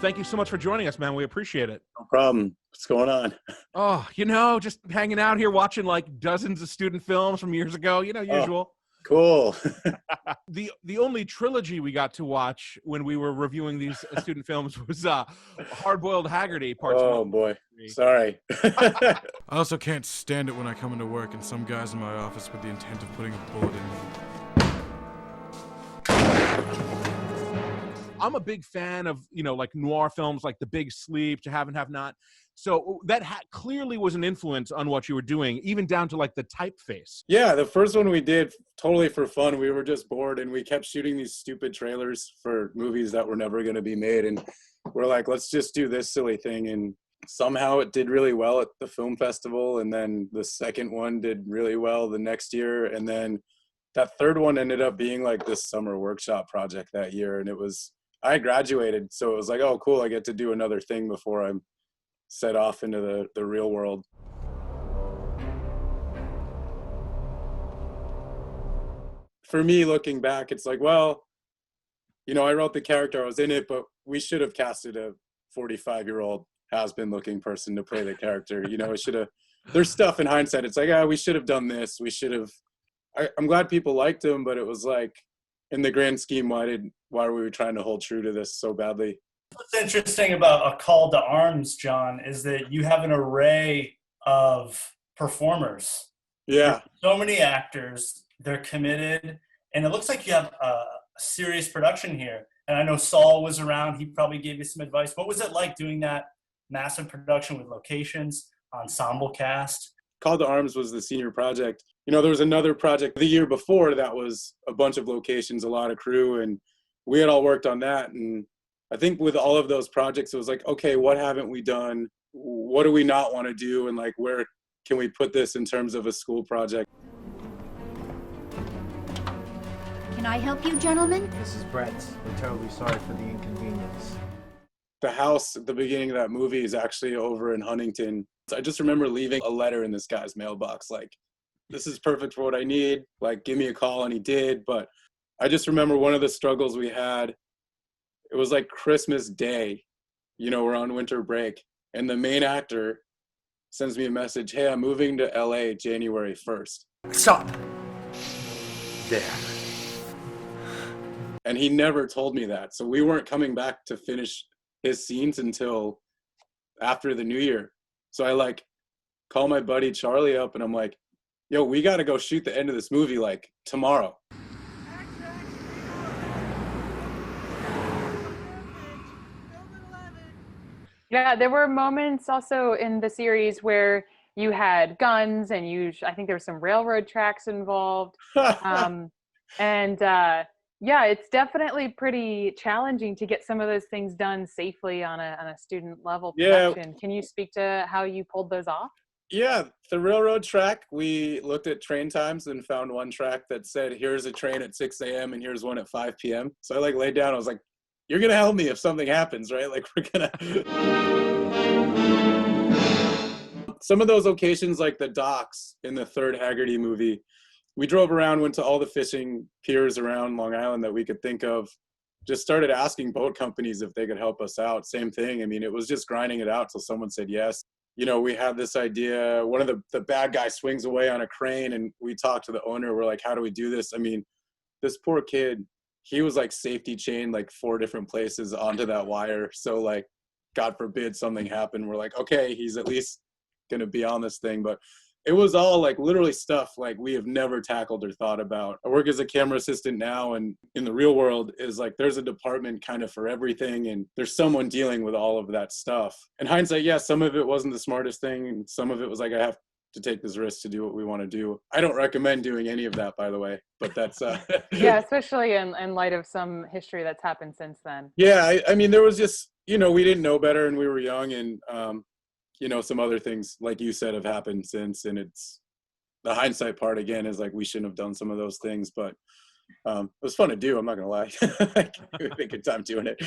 Thank you so much for joining us, man. We appreciate it. No problem. What's going on? Oh, just hanging out here watching like dozens of student films from years ago, usual. Cool. The only trilogy we got to watch when we were reviewing these student films was Hard Boiled Haggerty parts 1. Oh boy. Sorry. I also can't stand it when I come into work and some guy's in my office with the intent of putting a bullet in me. I'm a big fan of, like noir films like The Big Sleep, To Have and Have Not. So that clearly was an influence on what you were doing, even down to like the typeface. Yeah, the first one we did totally for fun. We were just bored and we kept shooting these stupid trailers for movies that were never going to be made. And we're like, let's just do this silly thing. And somehow it did really well at the film festival. And then the second one did really well the next year. And then that third one ended up being like this summer workshop project that year. And I graduated, so it was like, oh, cool, I get to do another thing before I'm set off into the real world. For me, looking back, it's like, well, I wrote the character, I was in it, but we should have casted a 45-year-old has-been-looking person to play the character. It should have. There's stuff in hindsight. It's like, we should have done this. We should have. I'm glad people liked him, but it was like, in the grand scheme, why were we trying to hold true to this so badly? What's interesting about A Call to Arms, John, is that you have an array of performers. Yeah. There's so many actors, they're committed, and it looks like you have a serious production here. And I know Saul was around, he probably gave you some advice. What was it like doing that massive production with locations, ensemble cast? Call to Arms was the senior project. There was another project the year before that was a bunch of locations, a lot of crew, and we had all worked on that. And I think with all of those projects, it was like, okay, what haven't we done? What do we not want to do? And like, where can we put this in terms of a school project? Can I help you, gentlemen? This is Brett. We're terribly sorry for the inconvenience. The house at the beginning of that movie is actually over in Huntington. I just remember leaving a letter in this guy's mailbox, like, this is perfect for what I need, like, give me a call, and he did. But I just remember one of the struggles we had, it was like Christmas Day, we're on winter break, and the main actor sends me a message, hey, I'm moving to LA January 1st. Stop. There. And he never told me that. So we weren't coming back to finish his scenes until after the new year. So I call my buddy Charlie up and I'm like, yo, we got to go shoot the end of this movie tomorrow. Yeah, there were moments also in the series where you had guns and I think there were some railroad tracks involved. Yeah, it's definitely pretty challenging to get some of those things done safely on a student level production. Can you speak to how you pulled those off? Yeah, the railroad track, we looked at train times and found one track that said, here's a train at 6 a.m. and here's one at 5 p.m. So I like laid down, I was like, you're going to help me if something happens, right? Like we're going to... Some of those locations, like the docks in the third Haggerty movie, we drove around, went to all the fishing piers around Long Island that we could think of, just started asking boat companies if they could help us out. Same thing. I mean, it was just grinding it out till someone said yes. You know, we had this idea, one of the bad guys swings away on a crane and we talked to the owner. We're like, how do we do this? I mean, this poor kid, he was like safety chained like 4 different places onto that wire. So like, God forbid something happened. We're like, okay, he's at least going to be on this thing. But it was all like literally stuff like we have never tackled or thought about. I work as a camera assistant now, and in the real world is like there's a department kind of for everything, and there's someone dealing with all of that stuff. In hindsight, yes, some of it wasn't the smartest thing, and some of it was like I have to take this risk to do what we want to do. I don't recommend doing any of that, by the way, but that's yeah, especially in light of some history that's happened since then. Yeah, I mean, there was just, you know, we didn't know better and we were young, and you know, some other things, like you said, have happened since, and it's the hindsight part again is like we shouldn't have done some of those things, but it was fun to do. I'm not gonna lie. We had a good time doing it.